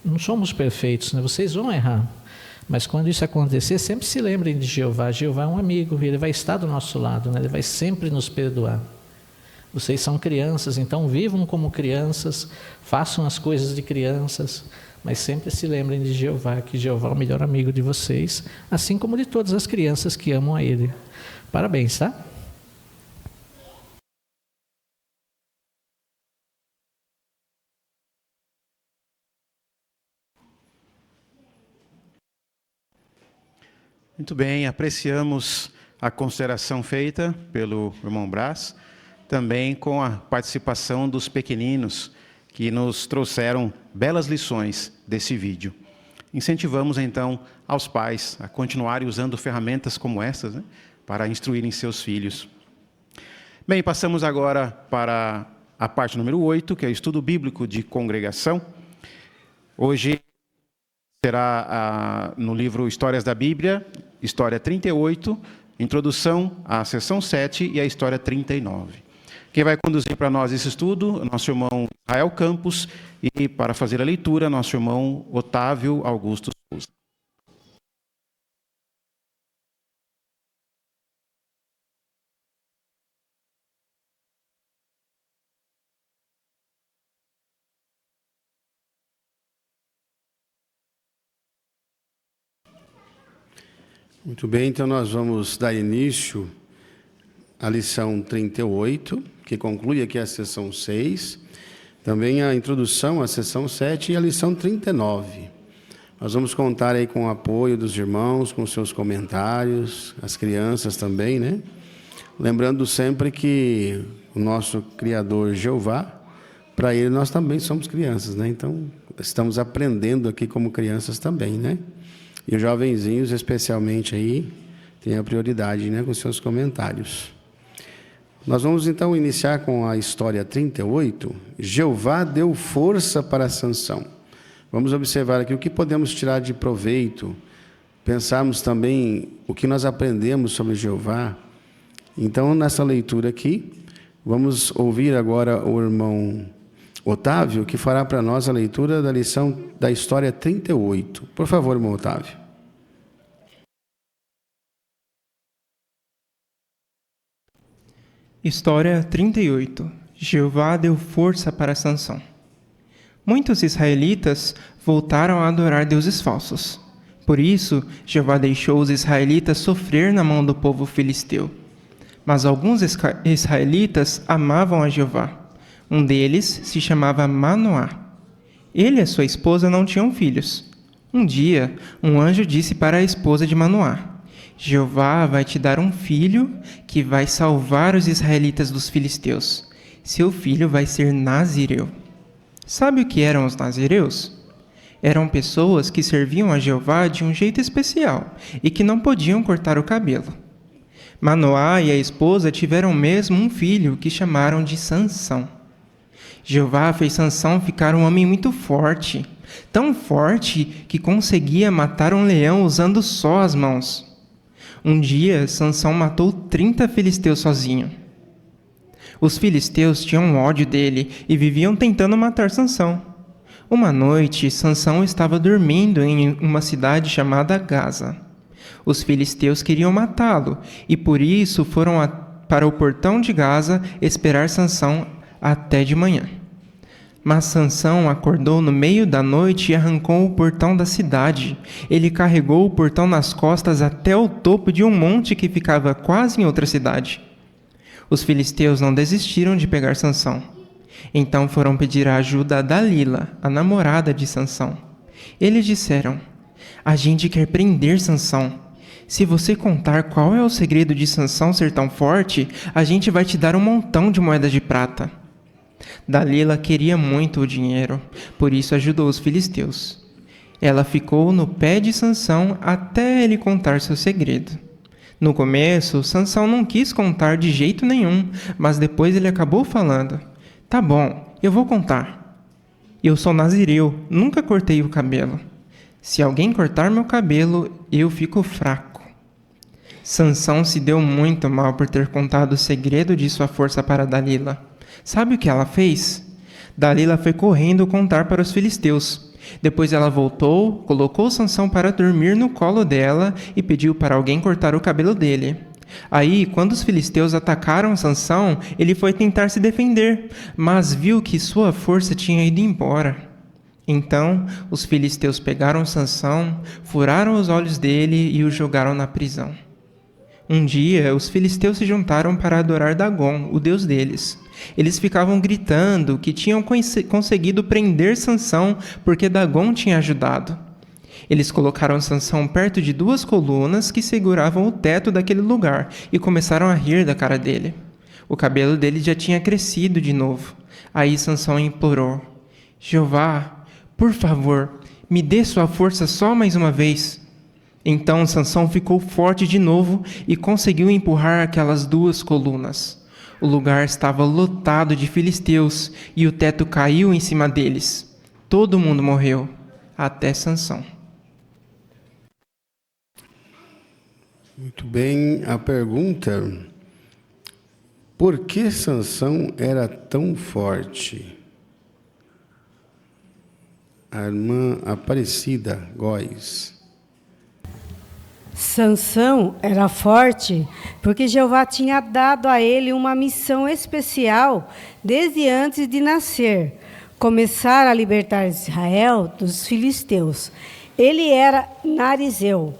Não somos perfeitos, né? Vocês vão errar. Mas quando isso acontecer, sempre se lembrem de Jeová. Jeová é um amigo, Ele vai estar do nosso lado, né? Ele vai sempre nos perdoar. Vocês são crianças, então vivam como crianças, façam as coisas de crianças, mas sempre se lembrem de Jeová, que Jeová é o melhor amigo de vocês, assim como de todas as crianças que amam a Ele. Parabéns, tá? Muito bem, apreciamos a consideração feita pelo irmão Brás, também com a participação dos pequeninos, que nos trouxeram belas lições desse vídeo. Incentivamos, então, aos pais a continuarem usando ferramentas como essas, né, para instruírem seus filhos. Bem, passamos agora para a parte número 8, que é o estudo bíblico de congregação. Hoje será no livro Histórias da Bíblia, História 38, Introdução à Seção 7 e a História 39. Quem vai conduzir para nós esse estudo, nosso irmão Israel Campos, e para fazer a leitura, nosso irmão Otávio Augusto Souza. Muito bem, então nós vamos dar início à lição 38, que conclui aqui a sessão 6, também a introdução à sessão 7 e a lição 39. Nós vamos contar aí com o apoio dos irmãos, com seus comentários, as crianças também, né? Lembrando sempre que o nosso Criador Jeová, para Ele nós também somos crianças, né? Então, estamos aprendendo aqui como crianças também, né? E os jovenzinhos, especialmente aí, têm a prioridade, né, com seus comentários. Nós vamos então iniciar com a história 38. Jeová deu força para Sansão. Vamos observar aqui o que podemos tirar de proveito pensarmos também o que nós aprendemos sobre Jeová. Então, nessa leitura aqui, vamos ouvir agora o irmão Otávio, que fará para nós a leitura da lição da história 38. Por favor, irmão Otávio. História 38. Jeová deu força para Sansão. Muitos israelitas voltaram a adorar deuses falsos. Por isso, Jeová deixou os israelitas sofrer na mão do povo filisteu. Mas alguns israelitas amavam a Jeová. Um deles se chamava Manoá. Ele e sua esposa não tinham filhos. Um dia, um anjo disse para a esposa de Manoá: Jeová vai te dar um filho que vai salvar os israelitas dos filisteus. Seu filho vai ser nazireu. Sabe o que eram os nazireus? Eram pessoas que serviam a Jeová de um jeito especial e que não podiam cortar o cabelo. Manoá e a esposa tiveram mesmo um filho que chamaram de Sansão. Jeová fez Sansão ficar um homem muito forte, tão forte que conseguia matar um leão usando só as mãos. Um dia, Sansão matou 30 filisteus sozinho. Os filisteus tinham ódio dele e viviam tentando matar Sansão. Uma noite, Sansão estava dormindo em uma cidade chamada Gaza. Os filisteus queriam matá-lo e por isso foram para o portão de Gaza esperar Sansão até de manhã. Mas Sansão acordou no meio da noite e arrancou o portão da cidade. Ele carregou o portão nas costas até o topo de um monte que ficava quase em outra cidade. Os filisteus não desistiram de pegar Sansão. Então foram pedir a ajuda a Dalila, a namorada de Sansão. Eles disseram: a gente quer prender Sansão. Se você contar qual é o segredo de Sansão ser tão forte, a gente vai te dar um montão de moedas de prata. Dalila queria muito o dinheiro, por isso ajudou os filisteus. Ela ficou no pé de Sansão até ele contar seu segredo. No começo, Sansão não quis contar de jeito nenhum, mas depois ele acabou falando: tá bom, eu vou contar. Eu sou nazireu, nunca cortei o cabelo. Se alguém cortar meu cabelo, eu fico fraco. Sansão se deu muito mal por ter contado o segredo de sua força para Dalila. Sabe o que ela fez? Dalila foi correndo contar para os filisteus. Depois ela voltou, colocou Sansão para dormir no colo dela e pediu para alguém cortar o cabelo dele. Aí, quando os filisteus atacaram Sansão, ele foi tentar se defender, mas viu que sua força tinha ido embora. Então, os filisteus pegaram Sansão, furaram os olhos dele e o jogaram na prisão. Um dia, os filisteus se juntaram para adorar Dagom, o deus deles. Eles ficavam gritando que tinham conseguido prender Sansão porque Dagom tinha ajudado. Eles colocaram Sansão perto de 2 colunas que seguravam o teto daquele lugar e começaram a rir da cara dele. O cabelo dele já tinha crescido de novo. Aí Sansão implorou: Jeová, por favor, me dê sua força só mais uma vez. Então Sansão ficou forte de novo e conseguiu empurrar aquelas 2 colunas. O lugar estava lotado de filisteus e o teto caiu em cima deles. Todo mundo morreu, até Sansão. Muito bem, a pergunta: por que Sansão era tão forte? A irmã Aparecida Góes. Sansão era forte porque Jeová tinha dado a ele uma missão especial desde antes de nascer, começar a libertar Israel dos filisteus. Ele era narizeu,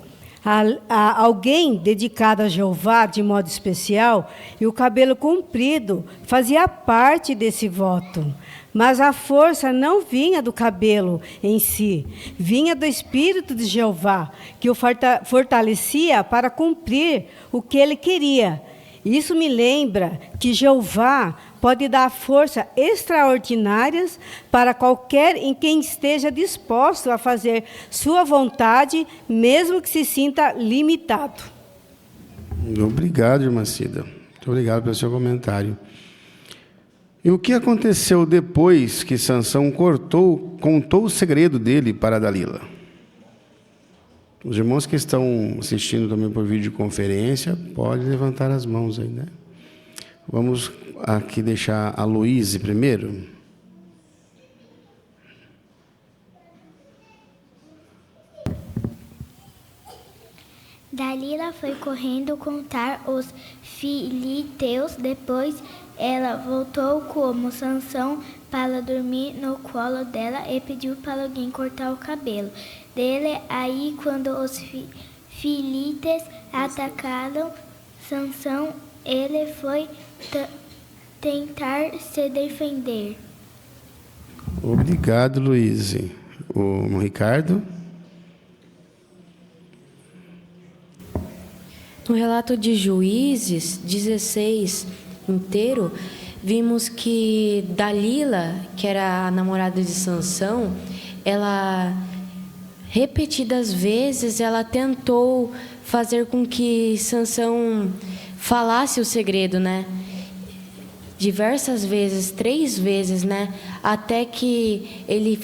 alguém dedicado a Jeová de modo especial, e o cabelo comprido fazia parte desse voto. Mas a força não vinha do cabelo em si, vinha do Espírito de Jeová, que o fortalecia para cumprir o que ele queria. Isso me lembra que Jeová pode dar força extraordinárias para qualquer em quem esteja disposto a fazer sua vontade, mesmo que se sinta limitado. Obrigado, irmã Cida. Muito obrigado pelo seu comentário. E o que aconteceu depois que Sansão contou o segredo dele para Dalila? Os irmãos que estão assistindo também por videoconferência, podem levantar as mãos aí, né? Vamos aqui deixar a Luíse primeiro. Dalila foi correndo contar os filisteus. Depois ela voltou como Sansão para dormir no colo dela e pediu para alguém cortar o cabelo dele. Aí, quando os filisteus atacaram Sansão, ele foi tentar se defender. Obrigado, Luíse. O Ricardo? No relato de Juízes 16 inteiro, vimos que Dalila, que era a namorada de Sansão, ela repetidas vezes ela tentou fazer com que Sansão falasse o segredo, né? Diversas vezes, 3 vezes, né? Até que ele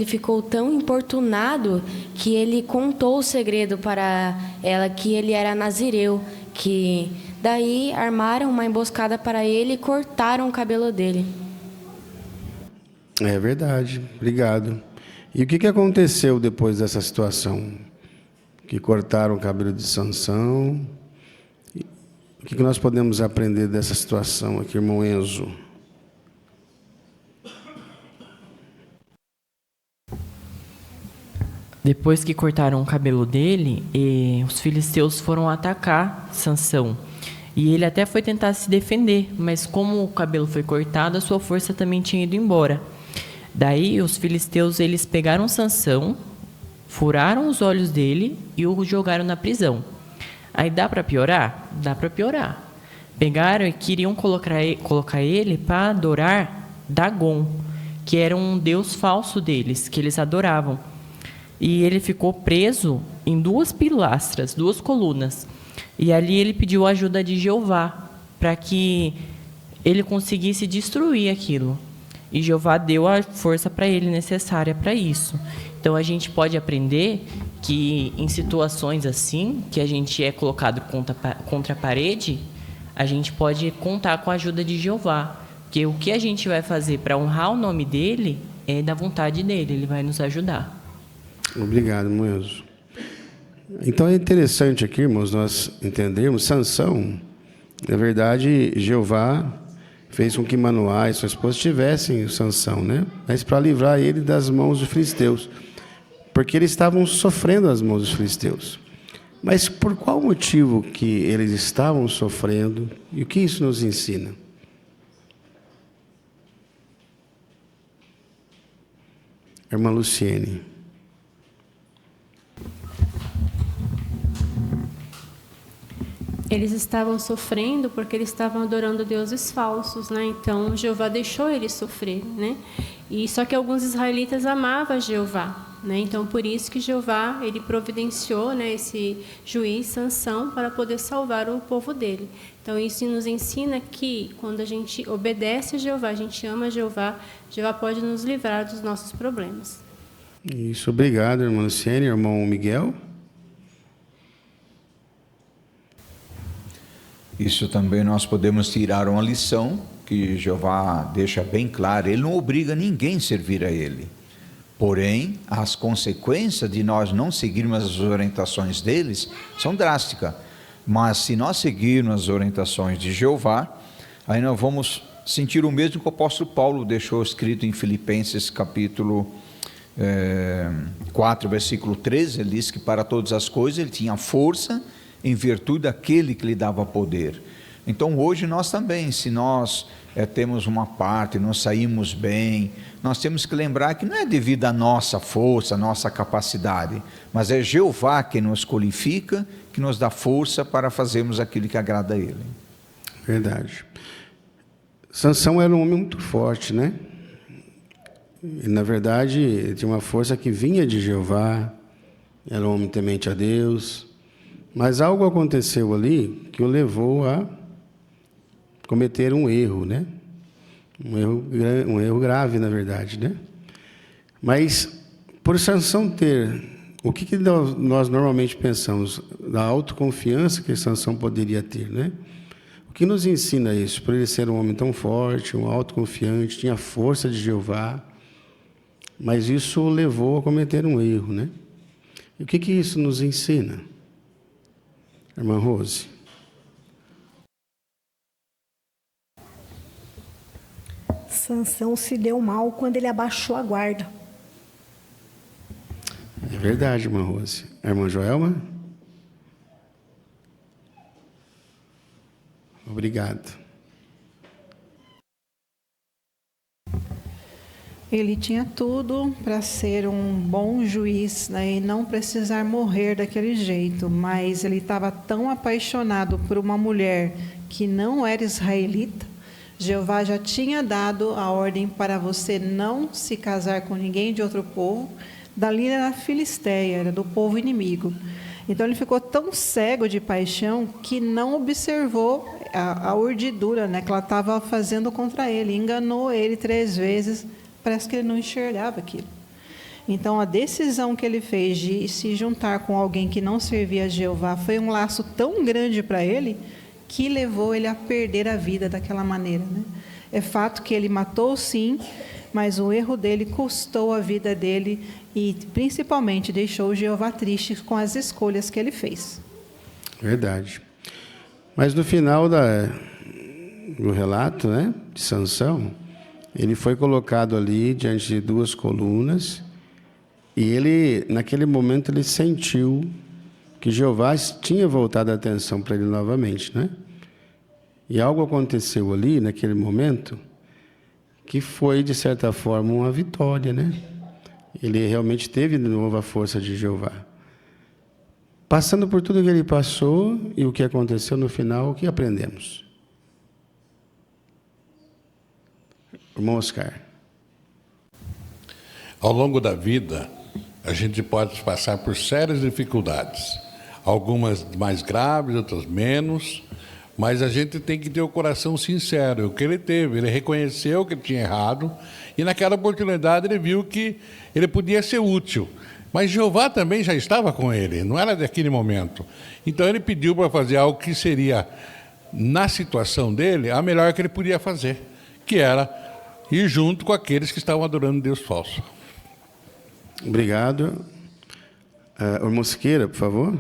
ficou tão importunado que ele contou o segredo para ela, que ele era nazireu, que daí armaram uma emboscada para ele e cortaram o cabelo dele. É verdade, obrigado. E o que aconteceu depois dessa situação? Que cortaram o cabelo de Sansão. O que nós podemos aprender dessa situação aqui, irmão Enzo? Depois que cortaram o cabelo dele, os filisteus foram atacar Sansão. E ele até foi tentar se defender, mas como o cabelo foi cortado, a sua força também tinha ido embora. Daí os filisteus eles pegaram Sansão, furaram os olhos dele e o jogaram na prisão. Aí dá para piorar? Dá para piorar. Pegaram e queriam colocar ele para adorar Dagon, que era um deus falso deles, que eles adoravam. E ele ficou preso em 2 pilastras, 2 colunas. E ali ele pediu a ajuda de Jeová, para que ele conseguisse destruir aquilo. E Jeová deu a força para ele necessária para isso. Então a gente pode aprender que em situações assim, que a gente é colocado contra a parede, a gente pode contar com a ajuda de Jeová. Porque o que a gente vai fazer para honrar o nome dele é da vontade dele, ele vai nos ajudar. Obrigado, Moenzo. Então é interessante aqui, irmãos, nós entendermos, Sansão, na verdade, Jeová fez com que Manoá e sua esposa tivessem o Sansão, né? Mas para livrar ele das mãos dos filisteus, porque eles estavam sofrendo as mãos dos filisteus. Mas por qual motivo que eles estavam sofrendo e o que isso nos ensina? Irmã Luciene. Eles estavam sofrendo porque eles estavam adorando deuses falsos, né? Então Jeová deixou eles sofrer, né? E só que alguns israelitas amavam Jeová, né? Então por isso que Jeová ele providenciou, né, esse juiz Sansão para poder salvar o povo dele. Então isso nos ensina que quando a gente obedece a Jeová, a gente ama Jeová, Jeová pode nos livrar dos nossos problemas. Isso, obrigado, irmã Luciene. Irmão Miguel. Isso também nós podemos tirar uma lição que Jeová deixa bem claro. Ele não obriga ninguém a servir a ele. Porém, as consequências de nós não seguirmos as orientações deles são drásticas. Mas se nós seguirmos as orientações de Jeová, aí nós vamos sentir o mesmo que o apóstolo Paulo deixou escrito em Filipenses capítulo 4, versículo 13. Ele diz que para todas as coisas ele tinha força em virtude daquele que lhe dava poder. Então hoje nós também, se nós temos uma parte, nós saímos bem, nós temos que lembrar que não é devido à nossa força, à nossa capacidade, mas é Jeová que nos qualifica, que nos dá força para fazermos aquilo que agrada a Ele. Verdade. Sansão era um homem muito forte, né? E, na verdade, ele tinha uma força que vinha de Jeová, era um homem temente a Deus. Mas algo aconteceu ali que o levou a cometer um erro, né? Um erro grave, na verdade, né? Mas por Sansão ter o que nós normalmente pensamos da autoconfiança que Sansão poderia ter, né? O que nos ensina isso? Por ele ser um homem tão forte, um autoconfiante, tinha a força de Jeová, mas isso o levou a cometer um erro, né? E o que isso nos ensina? Irmã Rose. Sansão se deu mal quando ele abaixou a guarda. É verdade, irmã Rose. A irmã Joelma? Obrigado. Ele tinha tudo para ser um bom juiz, né, e não precisar morrer daquele jeito, mas ele estava tão apaixonado por uma mulher que não era israelita. Jeová já tinha dado a ordem para você não se casar com ninguém de outro povo. Dali era Filisteia, era do povo inimigo. Então ele ficou tão cego de paixão que não observou a urdidura, né, que ela estava fazendo contra ele. Enganou ele 3 vezes. Parece que ele não enxergava aquilo. Então, a decisão que ele fez de se juntar com alguém que não servia a Jeová foi um laço tão grande para ele que levou ele a perder a vida daquela maneira, né? É fato que ele matou, sim, mas o erro dele custou a vida dele e, principalmente, deixou o Jeová triste com as escolhas que ele fez. Verdade. Mas no final do relato, né, de Sansão, ele foi colocado ali diante de 2 colunas e ele, naquele momento, ele sentiu que Jeová tinha voltado a atenção para ele novamente, né? E algo aconteceu ali, naquele momento, que foi, de certa forma, uma vitória, né? Ele realmente teve de novo a força de Jeová. Passando por tudo que ele passou e o que aconteceu no final, o que aprendemos? Irmão Oscar. Ao longo da vida, a gente pode passar por sérias dificuldades. Algumas mais graves, outras menos. Mas a gente tem que ter o coração sincero. O que ele teve, ele reconheceu que ele tinha errado. E naquela oportunidade ele viu que ele podia ser útil. Mas Jeová também já estava com ele, não era daquele momento. Então ele pediu para fazer algo que seria, na situação dele, a melhor que ele podia fazer. Que era ir junto com aqueles que estavam adorando Deus falso. Obrigado. Irmão Siqueira, por favor.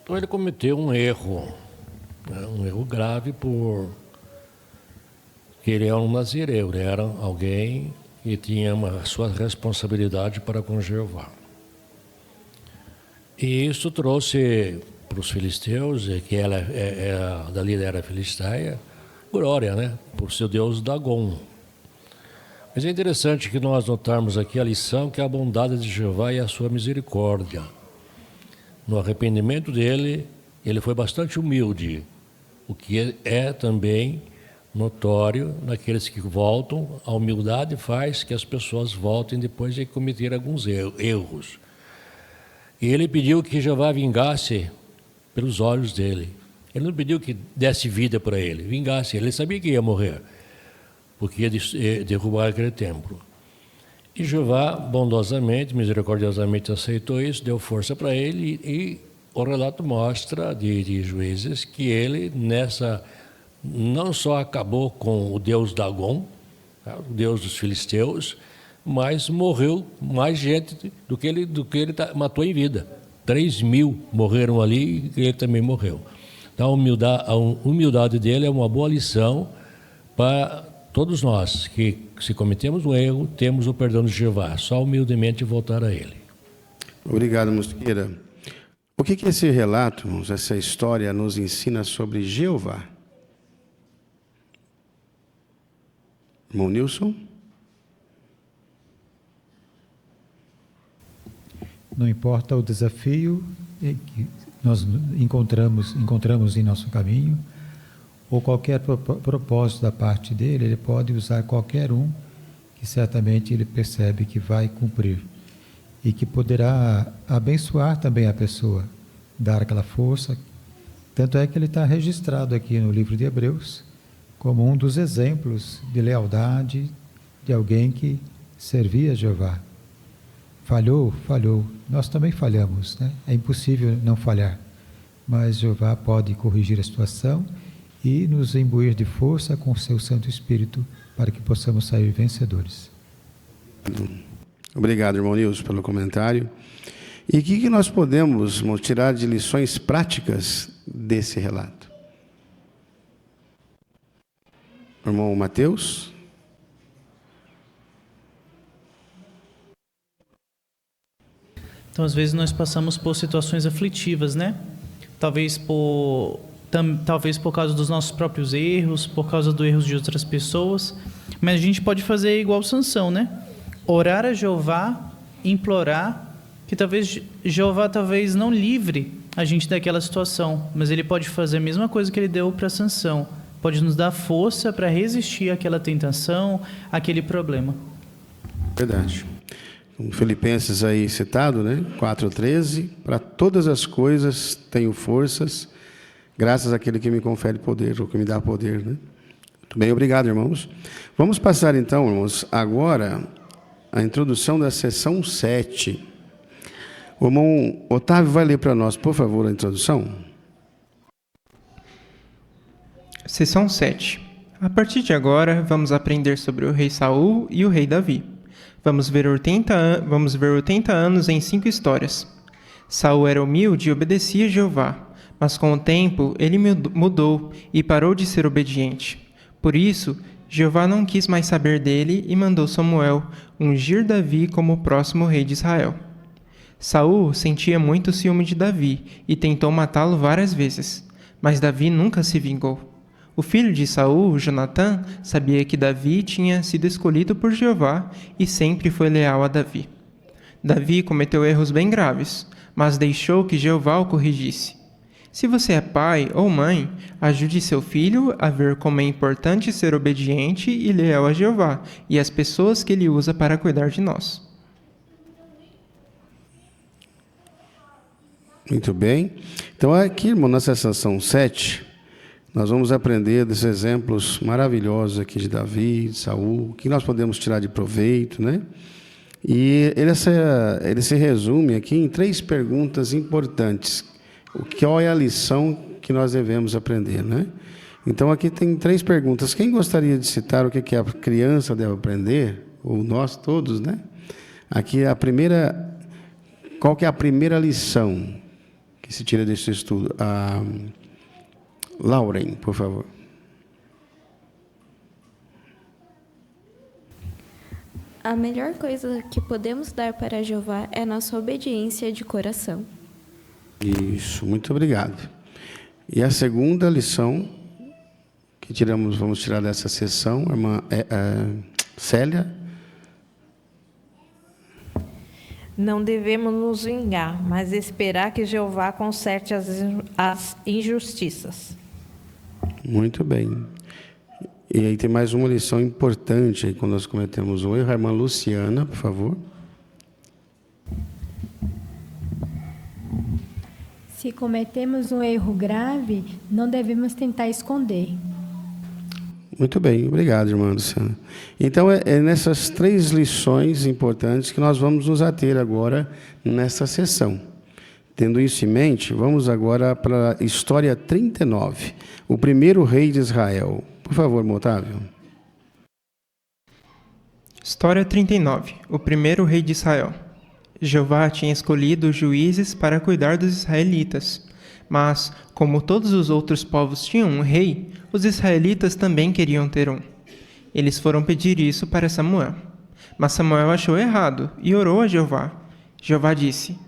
Então ele cometeu um erro, né? Um erro grave por que ele era um nazireu, ele era alguém que tinha uma sua responsabilidade para com Jeová. E isso trouxe para os filisteus, que dali era Filisteia, glória, né, por seu Deus Dagon. Mas é interessante que nós notarmos aqui a lição que é a bondade de Jeová e a sua misericórdia. No arrependimento dele, ele foi bastante humilde, o que é também notório naqueles que voltam. A humildade faz que as pessoas voltem depois de cometer alguns erros. E ele pediu que Jeová vingasse pelos olhos dele. Ele não pediu que desse vida para ele, vingasse. Ele sabia que ia morrer, porque ia derrubar aquele templo. E Jeová, bondosamente, misericordiosamente aceitou isso, deu força para ele, e o relato mostra, de Juízes, que ele, não só acabou com o Deus Dagon, tá, o Deus dos filisteus, mas morreu mais gente do que ele matou em vida. 3.000 morreram ali e ele também morreu. Então, a humildade dele é uma boa lição para todos nós, que se cometemos um erro, temos o perdão de Jeová, só humildemente voltar a ele. Obrigado, Mosqueira. O que esse relato, essa história, nos ensina sobre Jeová? Irmão Nilson? Não importa o desafio que nós encontramos em nosso caminho, ou qualquer propósito da parte dele, ele pode usar qualquer um que certamente ele percebe que vai cumprir e que poderá abençoar também a pessoa, dar aquela força. Tanto é que ele está registrado aqui no livro de Hebreus como um dos exemplos de lealdade de alguém que servia a Jeová. falhou. Nós também falhamos, né? É impossível não falhar. Mas Jeová pode corrigir a situação e nos imbuir de força com o seu Santo Espírito para que possamos sair vencedores. Obrigado, irmão Nilson, pelo comentário. E o que nós podemos tirar de lições práticas desse relato? Irmão Mateus? Então, às vezes, nós passamos por situações aflitivas, né? Talvez por causa dos nossos próprios erros, por causa dos erros de outras pessoas. Mas a gente pode fazer igual Sansão, né? Orar a Jeová, implorar, que talvez Jeová não livre a gente daquela situação, mas ele pode fazer a mesma coisa que ele deu para Sansão. Pode nos dar força para resistir àquela tentação, àquele problema. Verdade. Filipenses aí citado, né? 4:13, para todas as coisas tenho forças, graças àquele que me confere poder, ou que me dá poder, né? Muito bem, obrigado, irmãos. Vamos passar então, irmãos, agora a introdução da sessão 7. O irmão Otávio vai ler para nós, por favor, a introdução. Sessão 7. A partir de agora, vamos aprender sobre o rei Saul e o rei Davi. Vamos ver 80 anos em 5 histórias. Saul era humilde e obedecia a Jeová, mas com o tempo ele mudou e parou de ser obediente. Por isso, Jeová não quis mais saber dele e mandou Samuel ungir Davi como o próximo rei de Israel. Saul sentia muito ciúme de Davi e tentou matá-lo várias vezes, mas Davi nunca se vingou. O filho de Saul, Jonatã, sabia que Davi tinha sido escolhido por Jeová e sempre foi leal a Davi. Davi cometeu erros bem graves, mas deixou que Jeová o corrigisse. Se você é pai ou mãe, ajude seu filho a ver como é importante ser obediente e leal a Jeová e às pessoas que ele usa para cuidar de nós. Muito bem. Então aqui, irmão, na sessão 7, nós vamos aprender desses exemplos maravilhosos aqui de Davi, de Saul, o que nós podemos tirar de proveito, né? E ele se resume aqui em 3 perguntas importantes. Qual é a lição que nós devemos aprender, né? Então aqui tem 3 perguntas. Quem gostaria de citar o que a criança deve aprender? Ou nós todos, né? Aqui a primeira... Qual que é a primeira lição que se tira desse estudo? Lauren, por favor. A melhor coisa que podemos dar para Jeová é nossa obediência de coração. Isso, muito obrigado. E a segunda lição que vamos tirar dessa sessão, irmã Célia. Não devemos nos vingar, mas esperar que Jeová conserte as injustiças. Muito bem. E aí tem mais uma lição importante aí quando nós cometemos um erro. A irmã Luciana, por favor. Se cometemos um erro grave, não devemos tentar esconder. Muito bem, obrigado, irmã Luciana. Então, é nessas 3 lições importantes que nós vamos nos ater agora nessa sessão. Tendo isso em mente, vamos agora para a história 39, o primeiro rei de Israel. Por favor, irmão Otávio. História 39, o primeiro rei de Israel. Jeová tinha escolhido juízes para cuidar dos israelitas, mas, como todos os outros povos tinham um rei, os israelitas também queriam ter um. Eles foram pedir isso para Samuel. Mas Samuel achou errado e orou a Jeová. Jeová disse: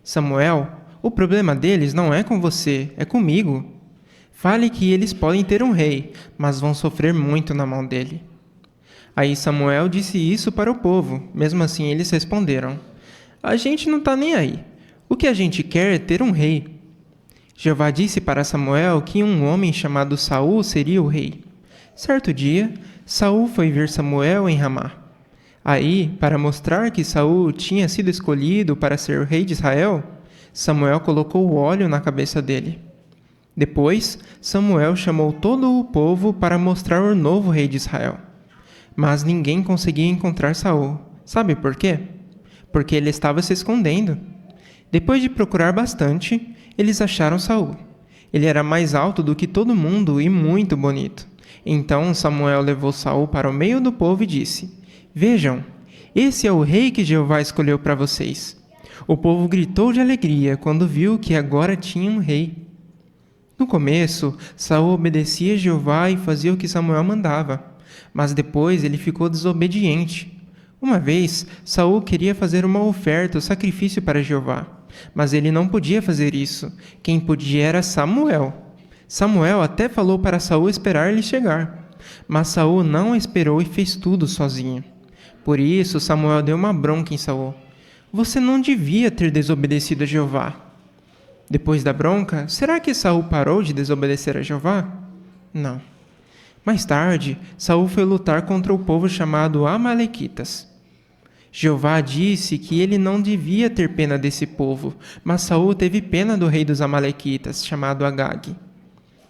Samuel, o problema deles não é com você, é comigo. Fale que eles podem ter um rei, mas vão sofrer muito na mão dele. Aí Samuel disse isso para o povo. Mesmo assim eles responderam: a gente não está nem aí. O que a gente quer é ter um rei. Jeová disse para Samuel que um homem chamado Saul seria o rei. Certo dia, Saul foi ver Samuel em Ramá. Aí, para mostrar que Saul tinha sido escolhido para ser o rei de Israel, Samuel colocou óleo na cabeça dele. Depois, Samuel chamou todo o povo para mostrar o novo rei de Israel. Mas ninguém conseguia encontrar Saul. Sabe por quê? porque ele estava se escondendo. Depois de procurar bastante, eles acharam Saul. Ele era mais alto do que todo mundo e muito bonito. Então Samuel levou Saul para o meio do povo e disse: Vejam, esse é o rei que Jeová escolheu para vocês. O povo gritou de alegria quando viu que agora tinha um rei. No começo, Saul obedecia a Jeová e fazia o que Samuel mandava, mas depois ele ficou desobediente. Uma vez, Saul queria fazer uma oferta, um sacrifício para Jeová, mas ele não podia fazer isso. Quem podia era Samuel. Samuel até falou para Saul esperar ele chegar, mas Saul não esperou e fez tudo sozinho. Por isso, Samuel deu uma bronca em Saul. Você não devia ter desobedecido a Jeová. Depois da bronca, será que Saul parou de desobedecer a Jeová? Não. Mais tarde, Saul foi lutar contra o povo chamado Amalequitas. Jeová disse que ele não devia ter pena desse povo, mas Saul teve pena do rei dos Amalequitas, chamado Agag.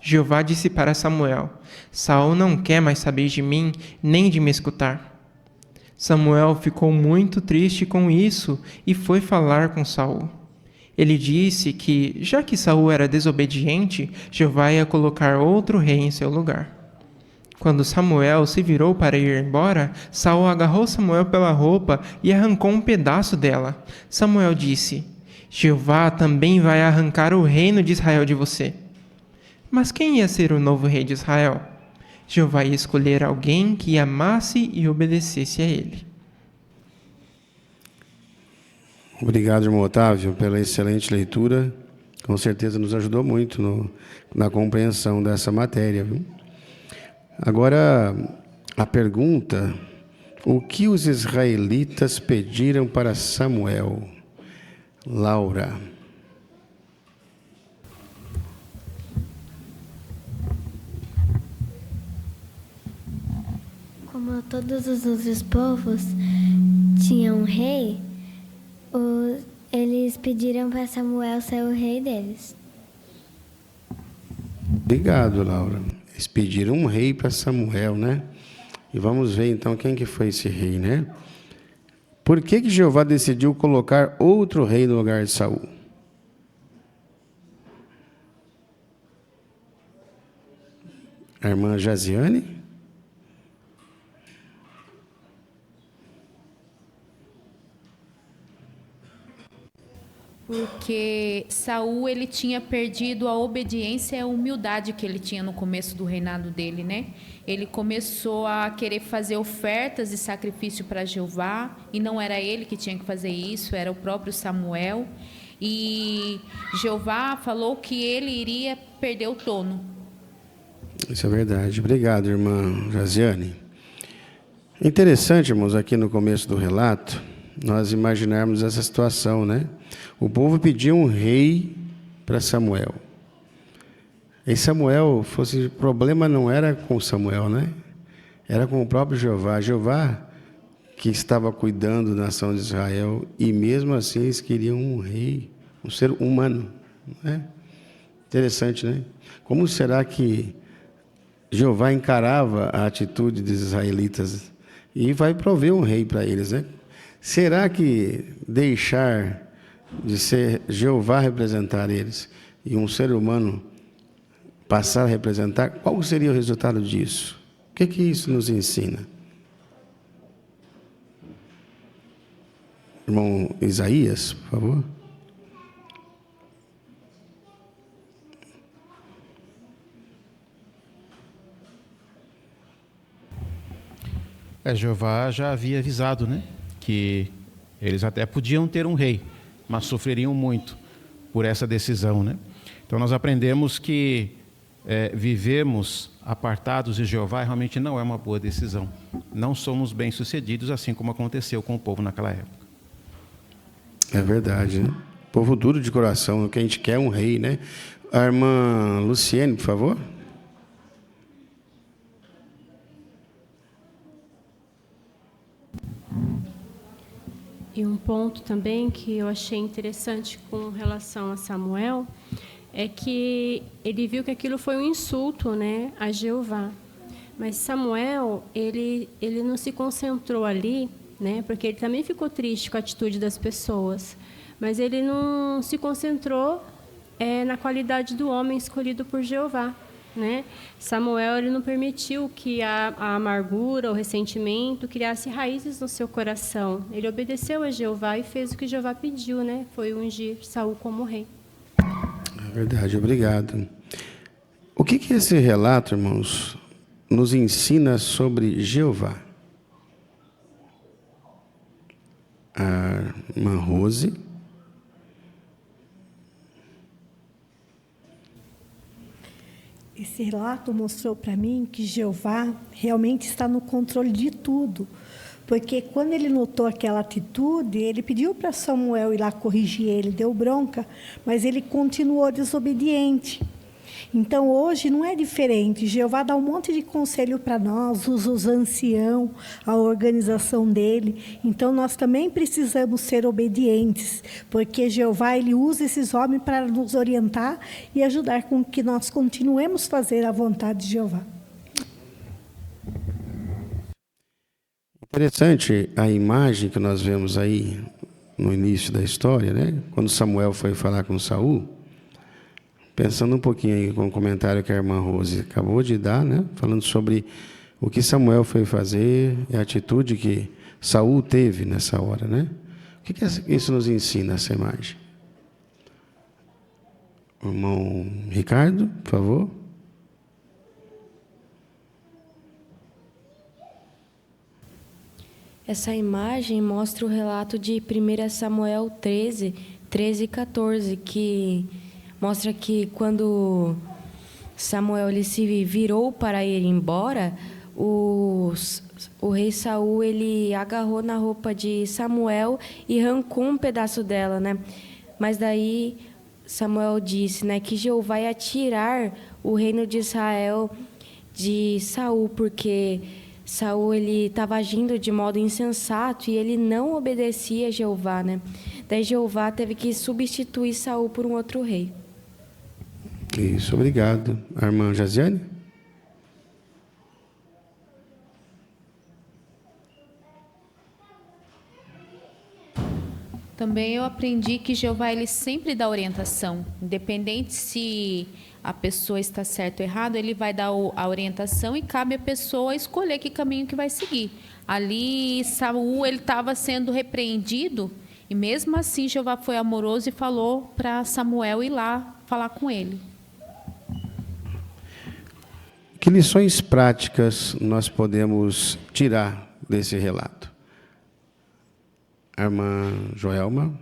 Jeová disse para Samuel: Saul não quer mais saber de mim, nem de me escutar. Samuel ficou muito triste com isso e foi falar com Saul. Ele disse que, já que Saul era desobediente, Jeová ia colocar outro rei em seu lugar. Quando Samuel se virou para ir embora, Saul agarrou Samuel pela roupa e arrancou um pedaço dela. Samuel disse: Jeová também vai arrancar o reino de Israel de você. Mas quem ia ser o novo rei de Israel? Jeová ia escolher alguém que amasse e obedecesse a ele. Obrigado, irmão Otávio, pela excelente leitura. Com certeza nos ajudou muito na compreensão dessa matéria, viu? Agora, a pergunta: o que os israelitas pediram para Samuel? Laura. Como todos os outros povos tinham um rei, eles pediram para Samuel ser o rei deles. Obrigado, Laura. Eles pediram um rei para Samuel, né? E vamos ver então quem que foi esse rei, né? Por que Jeová decidiu colocar outro rei no lugar de Saul? A irmã Jaziane? Porque Saul, ele tinha perdido a obediência e a humildade que ele tinha no começo do reinado dele, né? Ele começou a querer fazer ofertas e sacrifício para Jeová, e não era ele que tinha que fazer isso, era o próprio Samuel. E Jeová falou que ele iria perder o trono. Isso é verdade. Obrigado, irmã Jaziane. Interessante, irmãos, aqui no começo do relato, nós imaginarmos essa situação, né? O povo pediu um rei para Samuel. E Samuel, o problema não era com Samuel, né? Era com o próprio Jeová. Jeová que estava cuidando da nação de Israel, e mesmo assim eles queriam um rei, um ser humano, né? Interessante, né? Como será que Jeová encarava a atitude dos israelitas e vai prover um rei para eles, né? Será que deixar de ser Jeová representar eles e um ser humano passar a representar, qual seria o resultado disso? O que isso nos ensina? Irmão Isaías, por favor. Jeová já havia avisado, né, que eles até podiam ter um rei, mas sofreriam muito por essa decisão, né? Então nós aprendemos que vivemos apartados de Jeová realmente não é uma boa decisão. Não somos bem-sucedidos, assim como aconteceu com o povo naquela época. É verdade, né? Povo duro de coração, o que a gente quer é um rei, né? A irmã Luciene, por favor. E um ponto também que eu achei interessante com relação a Samuel é que ele viu que aquilo foi um insulto, né, a Jeová. Mas Samuel, ele não se concentrou ali né? Porque ele também ficou triste com a atitude das pessoas. Mas ele não se concentrou na qualidade do homem escolhido por Jeová, né? Samuel ele não permitiu que a amargura, o ressentimento criasse raízes no seu coração. Ele obedeceu a Jeová e fez o que Jeová pediu, né? Foi ungir Saul como rei. É verdade, obrigado. O que esse relato, irmãos, nos ensina sobre Jeová? A irmã Rose. Esse relato mostrou para mim que Jeová realmente está no controle de tudo. Porque quando ele notou aquela atitude, ele pediu para Samuel ir lá corrigir ele, deu bronca, mas ele continuou desobediente. Então, hoje não é diferente. Jeová dá um monte de conselho para nós, os anciãos, a organização dele. Então, nós também precisamos ser obedientes, porque Jeová ele usa esses homens para nos orientar e ajudar com que nós continuemos a fazer a vontade de Jeová. Interessante a imagem que nós vemos aí no início da história, né? Quando Samuel foi falar com Saul, pensando um pouquinho aí com o comentário que a irmã Rose acabou de dar, né? Falando sobre o que Samuel foi fazer e a atitude que Saul teve nessa hora, né? O que isso nos ensina, essa imagem? O irmão Ricardo, por favor. Essa imagem mostra o relato de 1 Samuel 13 e 14, que mostra que quando Samuel ele se virou para ir embora, o rei Saul ele agarrou na roupa de Samuel e arrancou um pedaço dela, né? Mas daí Samuel disse, né, que Jeová ia tirar o reino de Israel de Saul, porque Saul ele estava agindo de modo insensato e ele não obedecia a Jeová, né? Daí Jeová teve que substituir Saul por um outro rei. Isso, obrigado. A irmã Jaziane? Também eu aprendi que Jeová ele sempre dá orientação, independente se a pessoa está certa ou errado, ele vai dar a orientação e cabe à pessoa escolher que caminho que vai seguir. Ali Saul ele estava sendo repreendido e mesmo assim Jeová foi amoroso e falou para Samuel ir lá falar com ele. Que lições práticas nós podemos tirar desse relato? A irmã Joelma.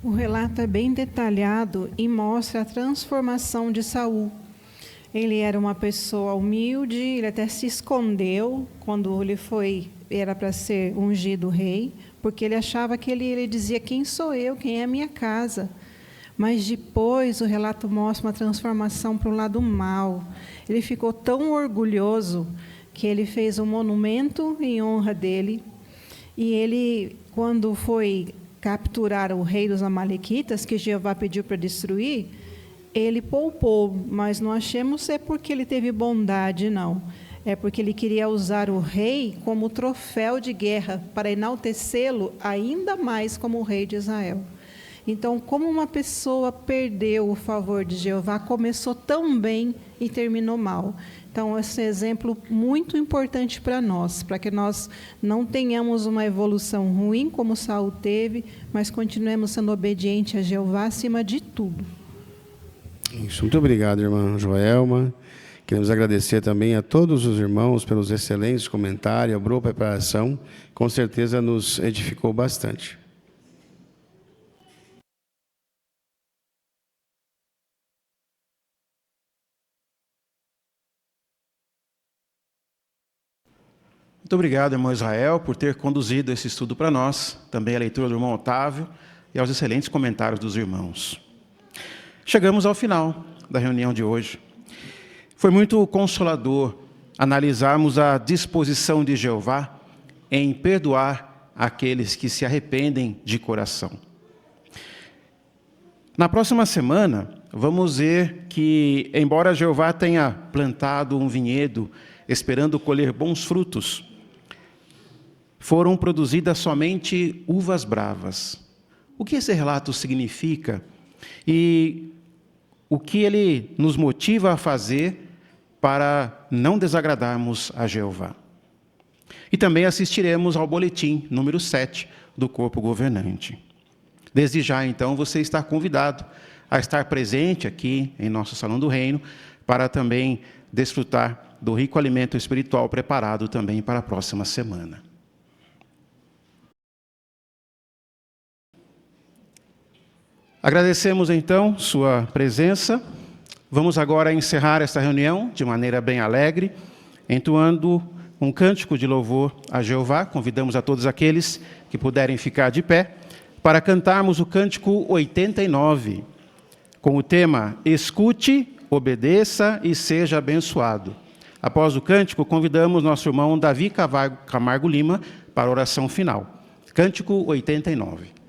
O relato é bem detalhado e mostra a transformação de Saul. Ele era uma pessoa humilde, ele até se escondeu quando era para ser ungido rei, porque ele achava que ele dizia, quem sou eu, quem é a minha casa? Mas depois o relato mostra uma transformação para o lado mal. Ele ficou tão orgulhoso que ele fez um monumento em honra dele. E ele, quando foi capturar o rei dos Amalequitas, que Jeová pediu para destruir, ele poupou, mas não achemos é porque ele teve bondade, não. É porque ele queria usar o rei como troféu de guerra, para enaltecê-lo ainda mais como rei de Israel. Então, como uma pessoa perdeu o favor de Jeová, começou tão bem e terminou mal. Então, esse exemplo muito importante para nós, para que nós não tenhamos uma evolução ruim como Saul teve, mas continuemos sendo obedientes a Jeová acima de tudo. Isso, muito obrigado, irmã Joelma. Queremos agradecer também a todos os irmãos pelos excelentes comentários, a boa preparação, com certeza nos edificou bastante. Muito obrigado, irmão Israel, por ter conduzido esse estudo para nós, também a leitura do irmão Otávio e aos excelentes comentários dos irmãos. Chegamos ao final da reunião de hoje. Foi muito consolador analisarmos a disposição de Jeová em perdoar aqueles que se arrependem de coração. Na próxima semana, vamos ver que, embora Jeová tenha plantado um vinhedo esperando colher bons frutos, foram produzidas somente uvas bravas. O que esse relato significa e o que ele nos motiva a fazer para não desagradarmos a Jeová? E também assistiremos ao boletim número 7 do corpo governante. Desde já, então, você está convidado a estar presente aqui em nosso Salão do Reino para também desfrutar do rico alimento espiritual preparado também para a próxima semana. Agradecemos, então, sua presença. Vamos agora encerrar esta reunião de maneira bem alegre, entoando um cântico de louvor a Jeová. Convidamos a todos aqueles que puderem ficar de pé para cantarmos o cântico 89, com o tema Escute, obedeça e seja abençoado. Após o cântico, convidamos nosso irmão Davi Camargo Lima para a oração final. Cântico 89.